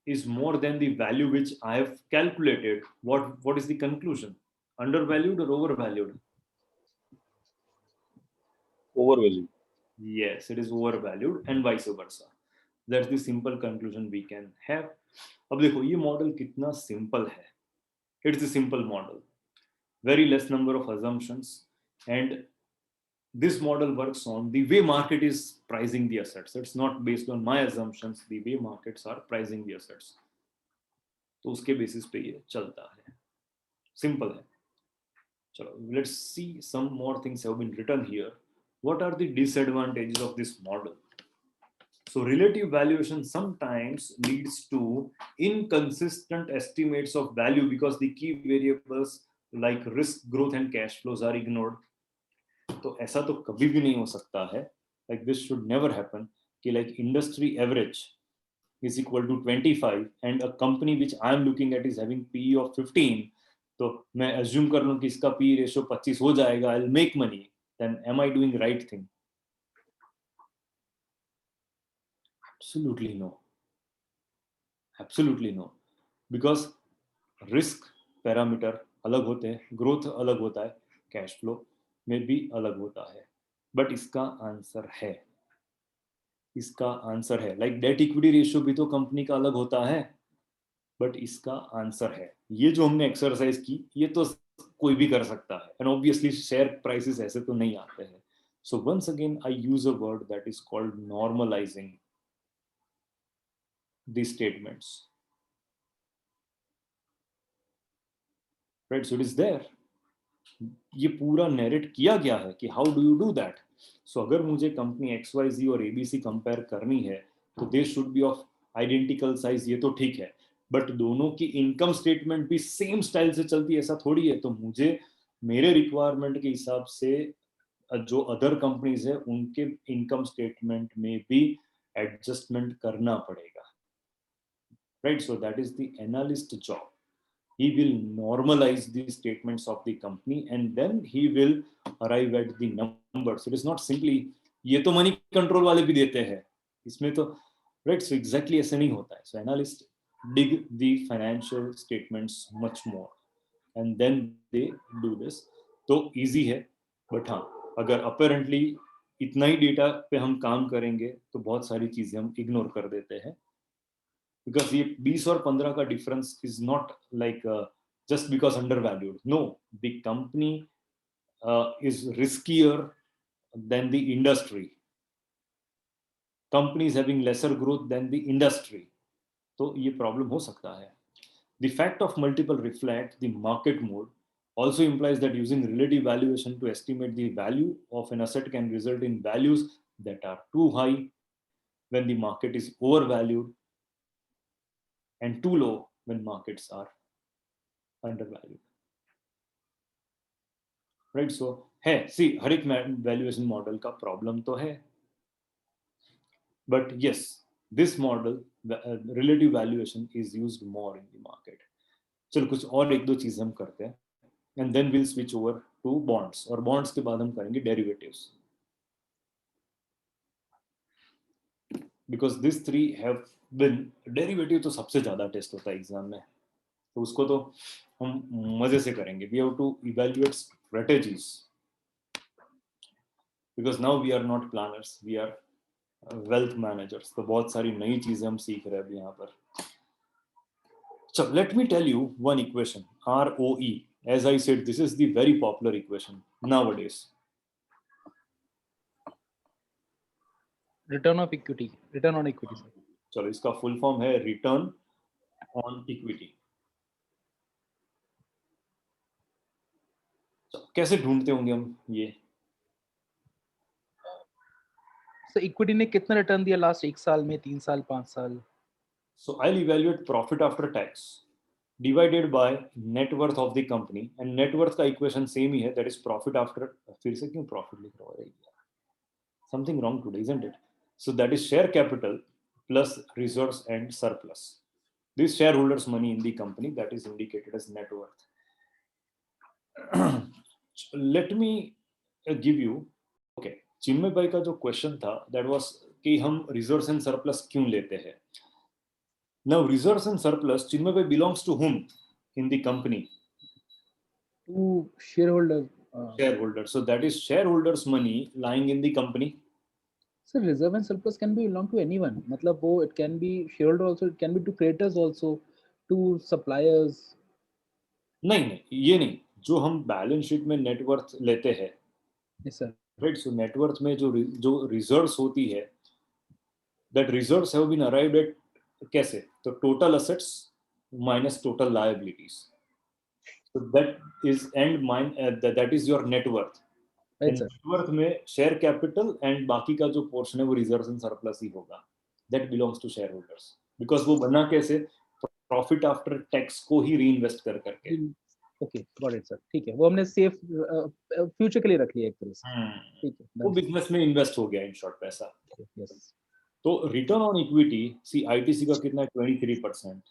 is more than the value which I have calculated, what is the conclusion? Undervalued or overvalued? Overvalued. Yes, it is overvalued and vice versa. That's the simple conclusion we can have. अब देखो ये model कितना simple है. It's a simple model. Very less number of assumptions and this model works on the way market is pricing the assets. It's not based on my assumptions, the way markets are pricing the assets. तो उसके basis पे ये चलता है, simple है. चलो, let's see some more things have been written here. What are the disadvantages of this model? So relative valuation sometimes leads to inconsistent estimates of value because the key variables like risk, growth and cash flows are ignored. तो ऐसा तो कभी भी नहीं हो सकता है, like this should never happen, कि like industry average is equal to 25 and a company which I am looking at is having PE of 15, तो मैं assume कर लूं कि इसका PE ratio 25 हो जाएगा, I'll make money, then am I doing right thing? Absolutely no. Absolutely no. Because risk parameter अलग होते हैं, growth अलग होता है, cash flow में भी अलग होता है. But इसका आंसर है, इसका आंसर है. Like debt equity ratio भी तो कंपनी का अलग होता है, but इसका आंसर है. ये जो हमने एक्सरसाइज की, ये तो कोई भी कर सकता है. And obviously share prices ऐसे तो नहीं आते हैं. So once again I use a word that is called normalizing these statements. Right, so it is there. ये पूरा नैरेट किया गया है कि how do you do that. So अगर मुझे कंपनी XYZ और ABC कंपेयर करनी है तो they should be of identical size, ये तो ठीक है, बट दोनों की इनकम स्टेटमेंट भी सेम स्टाइल से चलती है ऐसा थोड़ी है. तो मुझे मेरे रिक्वायरमेंट के हिसाब से जो अदर कंपनीज है उनके इनकम स्टेटमेंट में भी एडजस्टमेंट करना पड़ेगा. Right, so that is the analyst job. He will normalize the statements of the company and then he will arrive at the numbers. It is not simply ये तो money control वाले भी देते हैं इसमें तो, right? So exactly ऐसे नहीं होता है. So analysts dig the financial statements much more and then they do this. तो easy है, but हाँ, अगर apparently इतना ही डेटा पे हम काम करेंगे तो बहुत सारी चीजें हम इग्नोर कर देते हैं. Because ये 20 और 15 का difference is not like just because undervalued. No, the company is riskier than the industry. Company is having lesser growth than the industry. तो ये problem हो सकता है. The fact of multiple reflect the market mood also implies that using relative valuation to estimate the value of an asset can result in values that are too high when the market is overvalued and too low when markets are undervalued. Right, so है, see, हर एक valuation model का problem तो है, but yes, this model relative valuation is used more in the market. चलो कुछ और एक दो चीजें हम करते हैं and then we'll switch over to bonds, और bonds के बाद हम करेंगे derivatives, because these three have been, derivative तो सबसे ज्यादा टेस्ट होता है एग्जाम में, तो उसको तो हम मजे से करेंगे. We have to evaluate strategies because now we are not planners, we are wealth managers. तो बहुत सारी नई चीजें हम सीख रहे हैं अभी यहाँ पर. So let me tell you one equation, ROE. As I said, this is the very popular equation nowadays. Return of equity, return on equity. चलो, इसका फुल फॉर्म है रिटर्न ऑन इक्विटी. कैसे ढूंढते होंगे हम ये? सर इक्विटी ने कितना रिटर्न दिया लास्ट 1 साल में, 3 साल, 5 साल? So I'll evaluate profit after tax divided by net worth of the company, and net worth का equation same ही है, that is profit after, फिर से क्यों profit लिख रहा है? Something wrong today, isn't it? So that is share capital plus reserves and surplus. This shareholders' money in the company, that is indicated as net worth. Let me give you, okay, चिन्मय भाई का जो question था, that was कि हम reserves and surplus क्यों लेते हैं? Now reserves and surplus, चिन्मय भाई belongs to whom in the company? To shareholders. Shareholders. So that is shareholders' money lying in the company. So reserve and surplus can be belong to anyone. मतलब वो it can be shareholder also, it can be to creditors also, to suppliers. नहीं, ये नहीं, जो हम balance sheet में net worth लेते हैं, Yes sir. Right. So net worth में जो रिजर्व्स होती है, that reserves have been arrived at कैसे, तो total assets minus total liabilities, so that is your net worth. Right And sir. net worth में शेयर कैपिटल एंड बाकी का जो पोर्शन है वो रिजर्व्स एंड सरप्लस ही होगा. That belongs to shareholders, because वो बना कैसे, प्रॉफिट आफ्टर टैक्स को ही रीइन्वेस्ट कर करके. Okay, got it sir. ठीक है, वो हमने सेफ फ्यूचर के लिए रख लिया एक तरह से. ठीक है, वो बिजनेस में इन्वेस्ट हो गया इन शॉर्ट पैसा. यस. तो return on equity, see ITC का कितना है, 23%.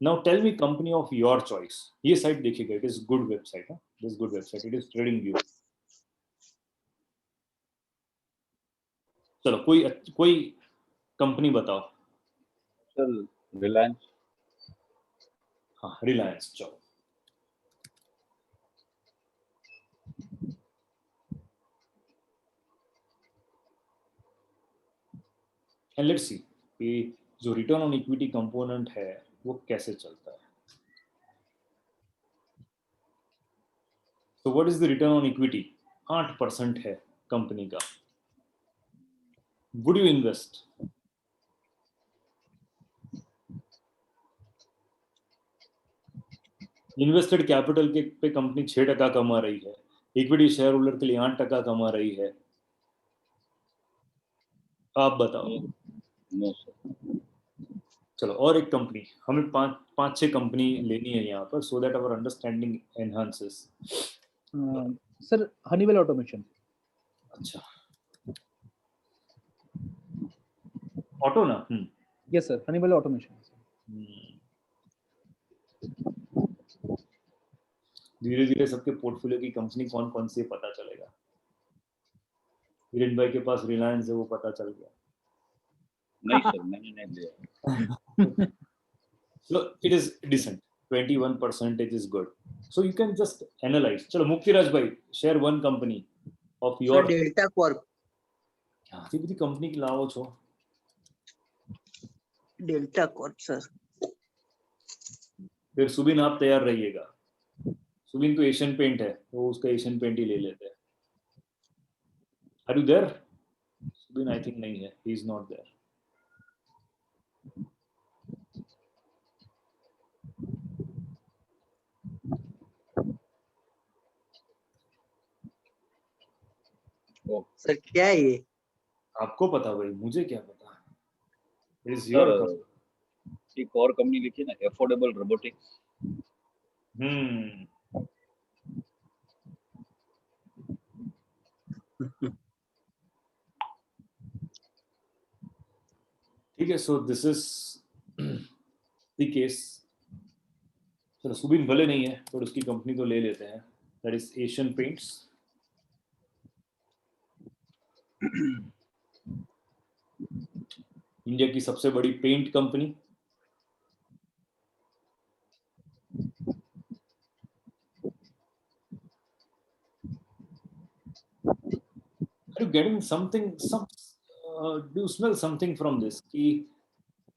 Now tell me company of your choice. ये साइट देखिएगा, इट इज गुड वेबसाइट है, this good website, it is TradingView. चलो कोई कंपनी बताओ. Sir Reliance. हाँ, रिलायंस. चलो एंड लेट्स सी कि जो रिटर्न ऑन इक्विटी कंपोनेंट है वो कैसे चलता है. तो what is the return on equity? 8% है कंपनी का. Would you invest? Invested capital के पे कंपनी 6% कमा रही है, इक्विटी शेयर होल्डर के लिए 8% कमा रही है. आप बताओ. No sir. चलो और एक कंपनी, हमें 5-6 कंपनी लेनी है यहाँ पर, so that our understanding enhances. Sir Honeywell automation. अच्छा, ऑटो ना. Yes sir, Honeywell automation. धीरे धीरे सबके पोर्टफोलियो की कंपनी कौन कौन सी पता चलेगा. हिरेन भाई के पास रिलायंस है, वो पता चल गया. नहीं सर, मैंने नहीं लिया. So it is decent. 21% is good. So you can just analyze. चलो मुक्तिराज भाई, share one company of your. Delta Corp. क्या थी बुरी कंपनी की लाओ छो. Delta Corp sir. फिर सुबिन आप तैयार रहिएगा. सुबिन को एशियन पेंट है, वो उसका एशियन पेंट ही ले लेते हैं. Are you there? Subin I think नहीं है, he is not there. Sir क्या है ये? आपको पता भाई, मुझे क्या पता. It is your company. एक और कंपनी लिखी ना, अफोर्डेबल रोबोटिक्स. ठीक है. सो दिस इज द केस. चलो सुबिन भले नहीं है, पर उसकी कंपनी तो ले लेते हैं. That is Asian Paints. India की सबसे बड़ी paint company. Are you getting something? Do you smell something from this? कि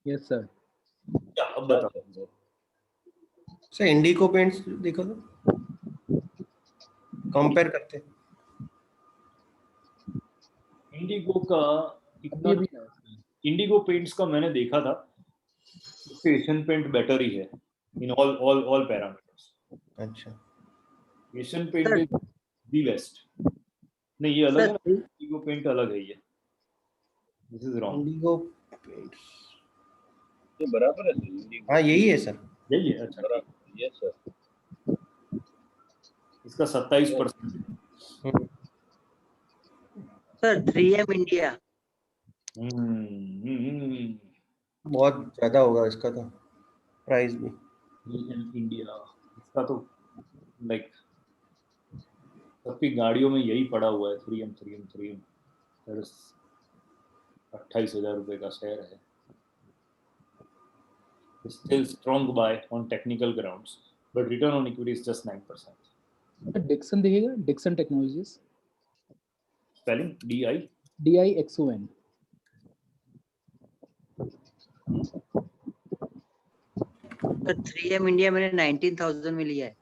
यस सर. क्या अब बताओ. सर इंडिगो पेंट्स देखो तो, कंपेयर करते हैं. इंडिगो का इतना, ये भी इंडिगो पेंट्स का मैंने देखा था, उससे एशियन पेंट बेटर ही है इन ऑल पैरामीटर्स. अच्छा, Asian paint is the best. नहीं ये अलग है, इंडिगो पेंट अलग है. ये this is wrong. Indigo Paints ये बराबर है सर. हाँ यही है सर. यही है. अच्छा, बराबर. Yes sir. इसका 27%. Sir 3M India. बहुत ज्यादा होगा इसका तो प्राइस भी. इंडिया इसका तो लाइक सबकी गाड़ियों में यही पड़ा हुआ है. 3M. 28,000 रुपए का शेयर है. Still strong buy on technical grounds, but return on equity is just 9%. Dixon देखिएगा, Dixon Technologies. Spelling DI. DIXON. Sir 3M India मैंने 19,000 में लिया है.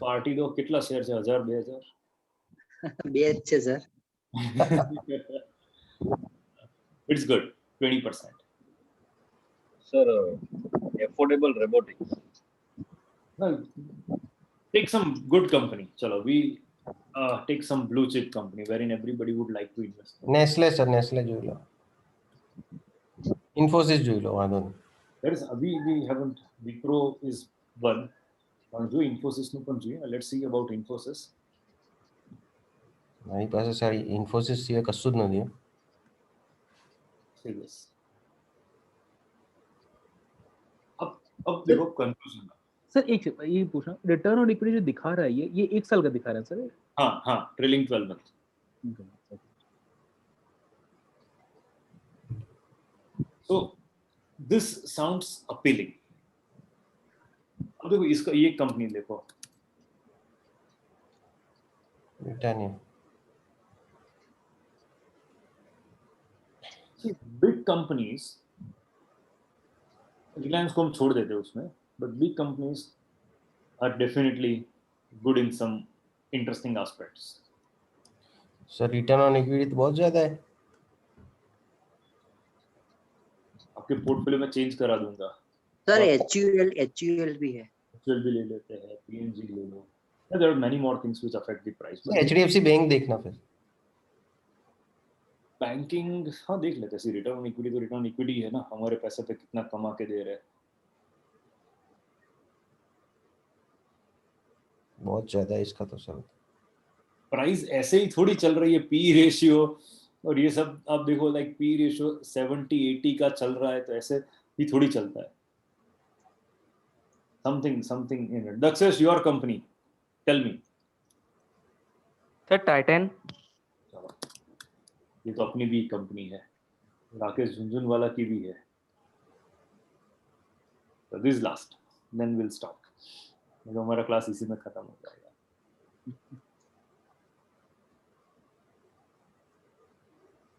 पार्टी दो कितना शेयर है? 1000 2000 बेच છે sir. It's good, 20%. Sir, affordable robotics. Well, take some good company. Chalo, we take some blue chip company wherein everybody would like to invest. Nestle sir, Nestle જોઈ લો. Infosys જોઈ લો, વાંધો નહીં. There is we haven't. Wipro is one. પણ જો Infosys નું પણ જોઈએ. Let's see about Infosys. મારી પાસે સારી Infosys સિવાય કશું જ નથી. Say this. अब देखो कंक्लूजन. सर एक ये पूछना, रिटर्न ऑन इक्विटी जो दिखा रहा है ये 1 साल का दिखा रहा है सर? हाँ trailing 12 month. So this sounds appealing. अब देखो इसका ये कंपनी देखो. Britannia. See, big companies, Reliance को हम छोड़ देते हैं उसमें, but big companies are definitely good in some interesting aspects. Sir return on equity तो बहुत ज्यादा है. आपके पोर्टफोलियो में चेंज करा दूंगा. सर HUL भी है. HUL भी ले लेते हैं, PNG ले लो. There are many more things which affect the price. HDFC bank देखना फिर. बैंकिंग हाँ देख लेते हैं. रिटर्न ऑन इक्विटी तो रिटर्न ऑन इक्विटी है ना, हमारे पैसे पे कितना कमा के दे रहे हैं. बहुत ज्यादा है इसका तो सर. प्राइस ऐसे ही थोड़ी चल रही है. पी रेशियो और ये सब आप देखो, लाइक पी रेशियो 70-80 का चल रहा है, तो ऐसे ही थोड़ी चलता है. Something in it. Dakshesh, your company, tell me. Sir Titan. ये तो अपनी भी कंपनी है, राकेश झुंझुनवाला की भी है. So this last, then we'll stop. तो हमारा क्लास इसी में खत्म हो जाएगा.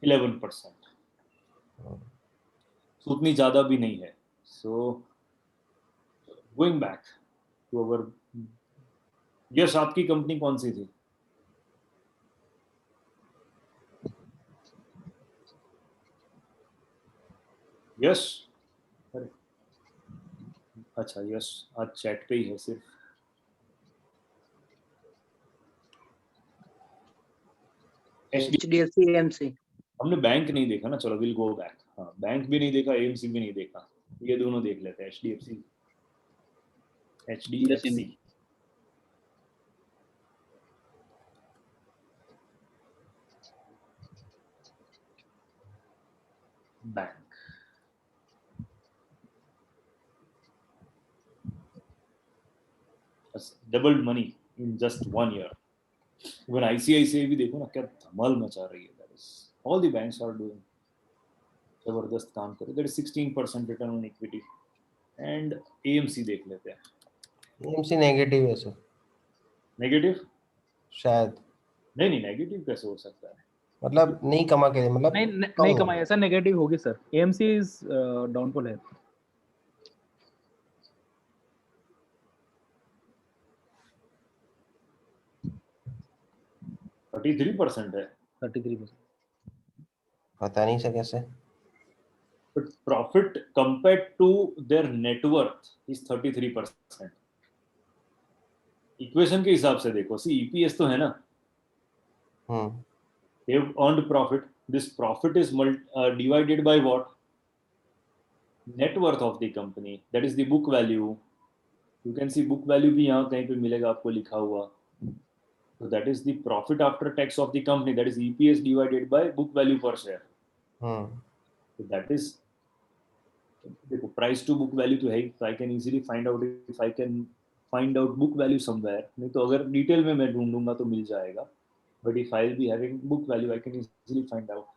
%11%. So उतनी ज्यादा भी नहीं है. So going back to our, यश आपकी कंपनी कौन सी थी? यश, अरे अच्छा यश आज चैट पे ही है सिर्फ. HDFC AMC. हमने बैंक नहीं देखा ना. चलो विल गो बैक. हाँ बैंक भी नहीं देखा, AMC भी नहीं देखा. ये दोनों देख लेते हैं. HDFC. Bank. Doubled money in just 1 year. When ICICI भी देखो ना, क्या धमाल मचा रही है. That is, all the banks are doing जबरदस्त काम कर रहे. That is 16% return on equity. And AMC देख लेते हैं. AMC नेगेटिव है सर. नेगेटिव शायद नहीं, नेगेटिव कैसे हो सकता है? मतलब नहीं कमा के, मतलब नहीं कमाई, ऐसा नेगेटिव होगी सर. AMC इज डाउनफॉल है. है 33% है. 33%. पता नहीं सर कैसे. But profit compared to their net worth is 33%. Equation के हिसाब से देखो. सी EPS तो है ना. They have earned profit. This profit is divided by what? Net worth of the company. That is the book value. You can see book value भी यहाँ कहीं पे मिलेगा आपको लिखा हुआ. So that is the profit after tax of the company. That is EPS divided by book value per share. So that is, देखो price to book value तो है. So I can easily find out if I can find out book value somewhere. नहीं तो अगर detail में मैं ढूंढूंगा तो मिल जाएगा. But if I'll be having book value, I can easily find out.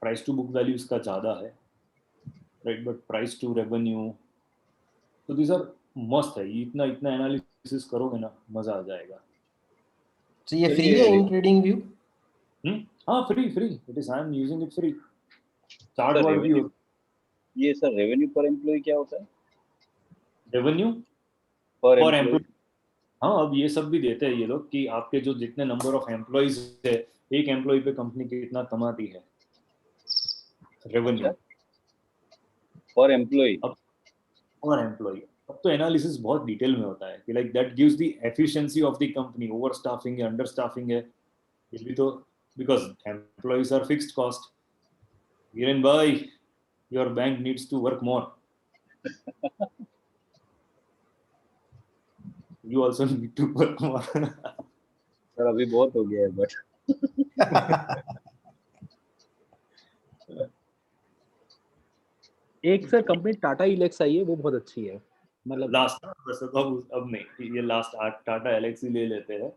Price to book value इसका ज़्यादा है, right? But price to revenue, so these are must है. इतना एनालिसिस करोगे ना, मजा आ जाएगा. तो ये फ्री है इन ट्रेडिंग व्यू? हाँ free. It is. I am using it free. Chart ward भी. ये सर रेवेन्यू पर एम्प्लॉय क्या होता है? रेवेन्यू पर एम्प्लॉय. हाँ अब ये सब भी देते हैं ये लोग कि आपके जो जितने नंबर ऑफ एम्प्लॉइज है एक एम्प्लॉय पे कंपनी कितना कमाती है रेवेन्यू पर एम्प्लॉय? और एम्प्लॉय। अब तो एनालिसिस बहुत डिटेल में होता है कि like that gives the efficiency of the company, overstaffing है, अंडर स्टाफिंग है, ये भी तो, because employees are fixed cost. Viren भाई, your bank needs to work more, you also need to work more. Sir अभी बहुत हो गया है बट एक सर कंपनी टाटा इलेक्स आई है, वो बहुत अच्छी है, मतलब लास्ट वैसे तो अब नहीं, ये लास्ट टाटा एलेक्सी ले लेते हैं।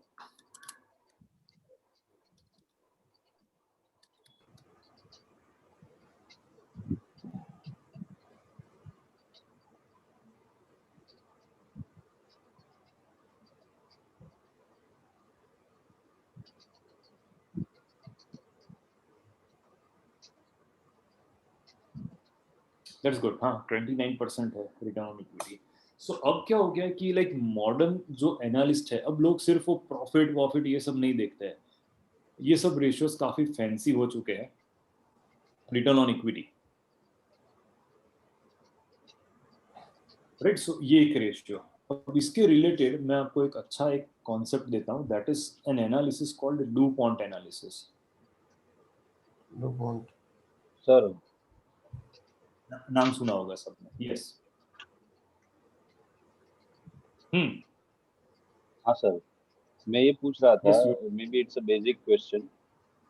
That's good. हाँ 29% है रिटर्न ऑन इक्विटी। सो अब क्या हो गया कि लाइक मॉडर्न जो एनालिस्ट है, अब लोग सिर्फ वो प्रॉफिट ये सब नहीं देखते हैं, ये सब रेशियोज काफी फैंसी हो चुके हैं। रिटर्न ऑन इक्विटी, राइट, सो ये एक रेशियो। अब इसके रिलेटेड मैं आपको एक अच्छा एक कॉन्सेप्ट देता हूँ, that is an analysis called DuPont analysis. DuPont, sir नाम सुना होगा सबने? यस। हाँ सर, मैं ये पूछ रहा था, Yes, may be it's a basic question,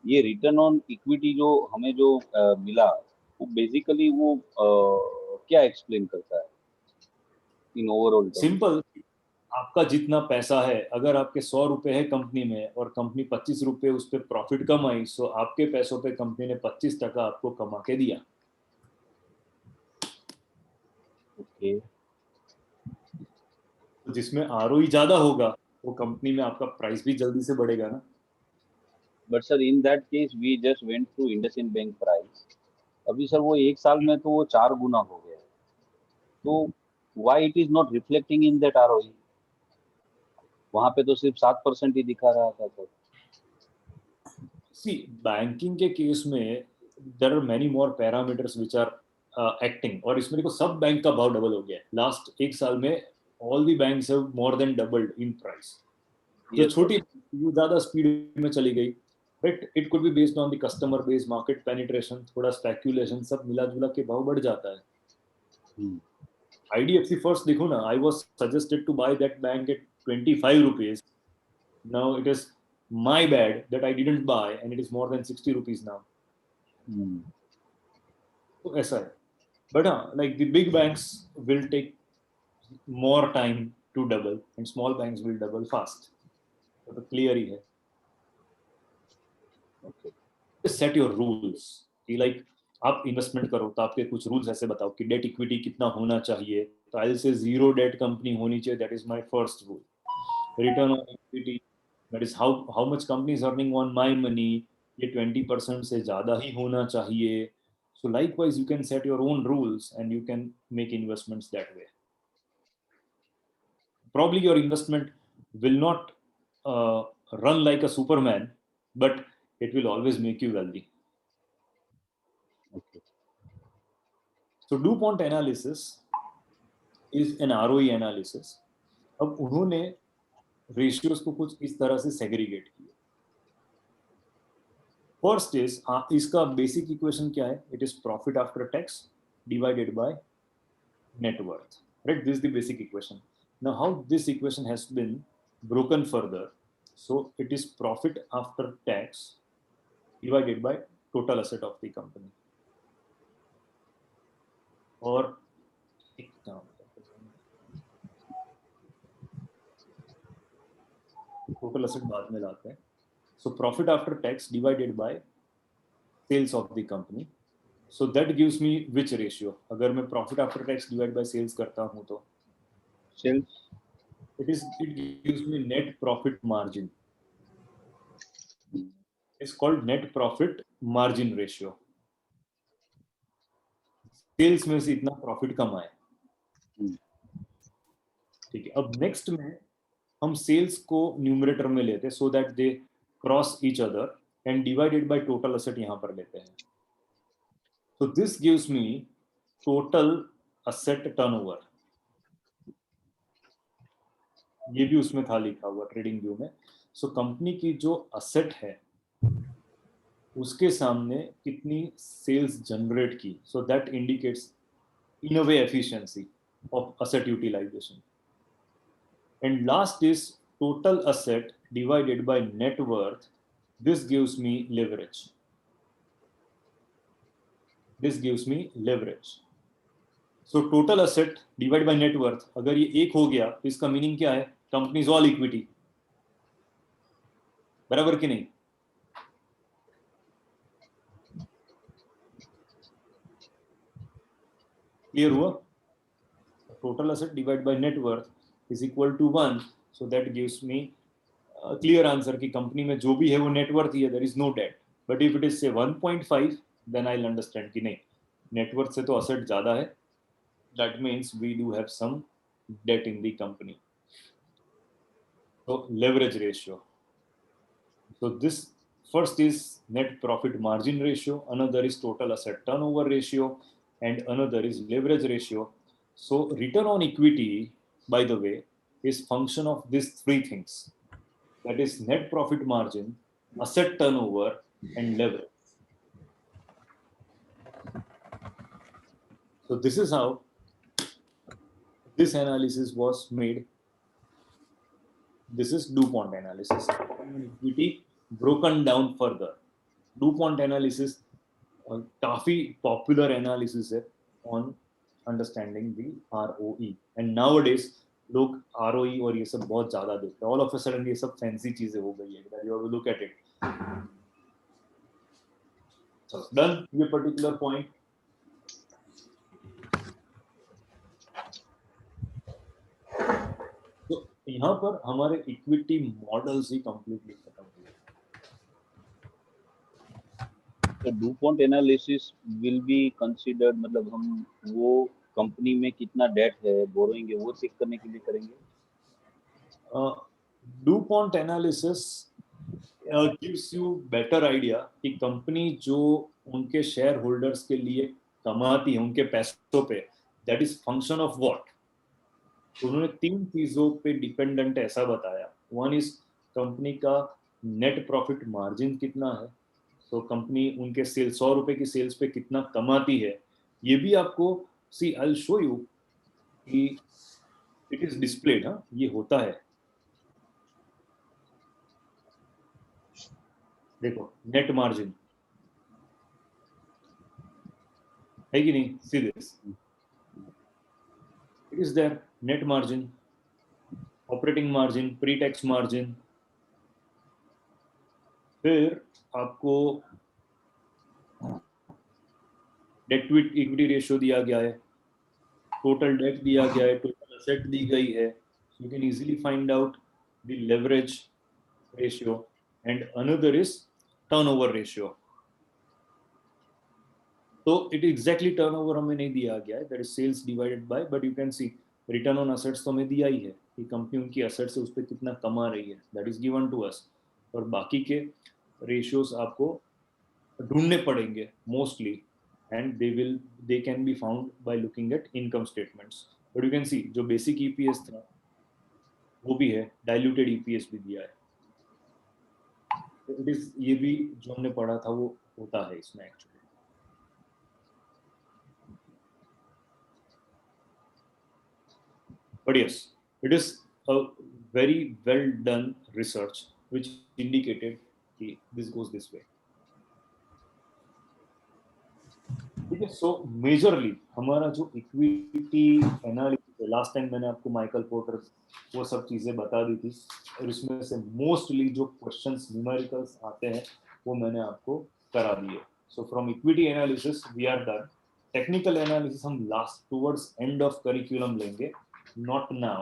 ये रिटर्न ऑन इक्विटी जो हमें जो मिला, वो बेसिकली वो क्या एक्सप्लेन करता है इन ओवरऑल टर्म? सिंपल, आपका जितना पैसा है, अगर आपके 100 रुपए है कंपनी में और कंपनी 25 रुपए उस पर प्रॉफिट कमाई, सो आपके पैसों पे कंपनी ने 25% आपको कमा के दिया। ओके, तो जिसमें आरओई ज्यादा होगा वो कंपनी में आपका प्राइस भी जल्दी से बढ़ेगा ना। But sir in that case we just went to IndusInd bank price, अभी सर वो एक साल में तो वो 4 गुना हो गया, तो why it is not reflecting in that ROE? वहां पे तो सिर्फ 7% ही दिखा रहा था सर। सी, बैंकिंग के केस में there are many more parameters which are acting, और इसमें देखो सब बैंक का भाव डबल हो गया है लास्ट एक साल में। All the banks have more than doubled in price. जो Yes, छोटी वो ज्यादा स्पीड में चली गई, but it could be based on the customer base, market penetration, थोड़ा स्पेक्यूलेशन, सब मिला जुला के भाव बढ़ जाता है। Hmm. IDFC फर्स्ट देखो ना, I was suggested to buy that bank at 25 rupees. Now it is my bad that I didn't buy and it is more than 60 rupees now. Hmm. तो ऐसा है। But हाँ, like the big banks will take more time to double and small banks will double fast. तो clear ही है। Okay. Set your rules कि like आप investment करो तो आपके कुछ रूल्स ऐसे बताओ कि डेट इक्विटी कितना होना चाहिए। तो I will say 0 date company होनी चाहिए, that is my first rule. Return on equity, that is how much company is earning on my money, ये 20% से ज्यादा ही होना चाहिए। सो likewise you can set your own rules and you can make investments that way. Probably your investment will not run like a superman, but it will always make you wealthy. Okay. So DuPont analysis is an ROE analysis. अब उन्होंने ratios को कुछ इस तरह से segregate किया। First is, इसका basic equation क्या है? It is profit after tax divided by net worth, right? This is the basic equation. Now how this equation has been broken further, so it is profit after tax divided by total asset of the company. और एक काम, total asset बाद में लाते हैं. So profit after tax divided by sales of the company. So that gives me which ratio? अगर मैं profit after tax divide by sales करता हूँ तो Sales. it gives me net profit margin. It's called net profit margin ratio. Sales में से इतना profit कमाए, ठीक है। अब नेक्स्ट में हम सेल्स को न्यूमरेटर में लेते हैं so that they cross each other, and divided by total asset यहाँ पर लेते हैं. So this gives me total asset turnover. ये भी उसमें था लिखा हुआ ट्रेडिंग व्यू में. सो कंपनी की जो असेट है उसके सामने कितनी सेल्स जनरेट की. So that indicates in a way efficiency of asset utilisation. And last is total asset divided by net worth. This gives me leverage. This gives me leverage. So total asset divide by net worth, अगर ये 1 हो गया तो इसका meaning क्या है? Company is all equity. बराबर कि नहीं? क्लियर हुआ? Total asset divide by net worth is equal to 1. So that gives me clear answer कि कंपनी में जो भी है वो नेटवर्थ ही है, there is no debt. But if it is say 1.5 then I will understand कि नहीं, नेटवर्थ से तो असेट ज्यादा है. That means we do have some debt in the company. So leverage ratio. So this first is net profit margin ratio, another is total asset turnover ratio, and another is leverage ratio. So return on equity, by the way, is function of these 3 things. That is net profit margin, asset turnover, and leverage. So this is how this analysis was made. This is DuPont analysis. Equity broken down further. DuPont analysis काफी popular analysis है on understanding the ROE. And nowadays लोग ROE और ये सब बहुत ज्यादा देखते हैं. All of a sudden ये सब fancy चीजें हो गई है. That you have to look at it. So done ये particular point. यहाँ पर हमारे इक्विटी मॉडल्स ही कंप्लीटली खत्म हुए. तो DuPont analysis will be considered, मतलब हम वो कंपनी में कितना डेट है, बोरोइंग है, वो चेक करने के लिए करेंगे. DuPont analysis gives you better idea कि कंपनी जो उनके शेयर होल्डर्स के लिए कमाती है उनके पैसों पे, that is function of what. उन्होंने 3 चीजों पे डिपेंडेंट ऐसा बताया. 1 इज कंपनी का नेट प्रॉफिट मार्जिन कितना है. तो कंपनी उनके सेल 100 रुपए की सेल्स पे कितना कमाती है. ये भी आपको सी आई विल शो यू कि इट इज डिस्प्लेड. हाँ, ये होता है. देखो नेट मार्जिन है कि नहीं. See this, it is there. Net margin, operating margin, pre tax margin. फिर आपको डेट टू इक्विटी रेशियो दिया गया है, टोटल डेट दिया गया है, टोटल असेट दी गई है. You can easily find out the leverage ratio. And another is turnover ratio. तो इट एग्जैक्टली टर्नओवर हमें नहीं दिया गया है, that is sales divided by, but you can see return on assets तो हमें दिया ही है कि कंपनी उनकी असेट से उस पर कितना कमा रही है. That is given to us. और बाकी के रेशियोज आपको ढूंढने पड़ेंगे mostly, and they can be found by looking at income statements. But you can see जो बेसिक ईपीएस था वो भी है, डाइल्यूटेड ईपीएस भी दिया है. इट इज, ये भी जो हमने पढ़ा था वो होता है इसमें actually. But yes, it is a very well done research which indicated that this goes this way. Okay, so majorly हमारा जो इक्विटी एनालिसिस है, लास्ट टाइम मैंने आपको माइकल पोर्टर वो सब चीजें बता दी थी, और इसमें से मोस्टली जो क्वेश्चंस न्यूमेरिकल्स आते हैं वो मैंने आपको करा दिए. So from equity analysis we are done. Technical analysis हम last towards end of curriculum लेंगे, not now.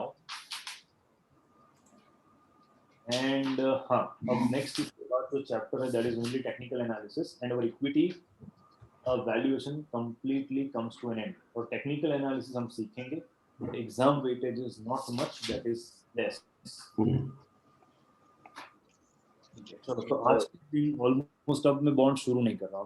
And हाँ, अब नेक्स्ट इसके बाद जो चैप्टर है that is only technical analysis, and our equity valuation completely comes to an end. और technical analysis हम सीखेंगे, but exam weightage is not much, that is less. चलो तो आज के दिन ऑलमोस्ट अब मैं बॉन्ड शुरू नहीं कर रहा हूँ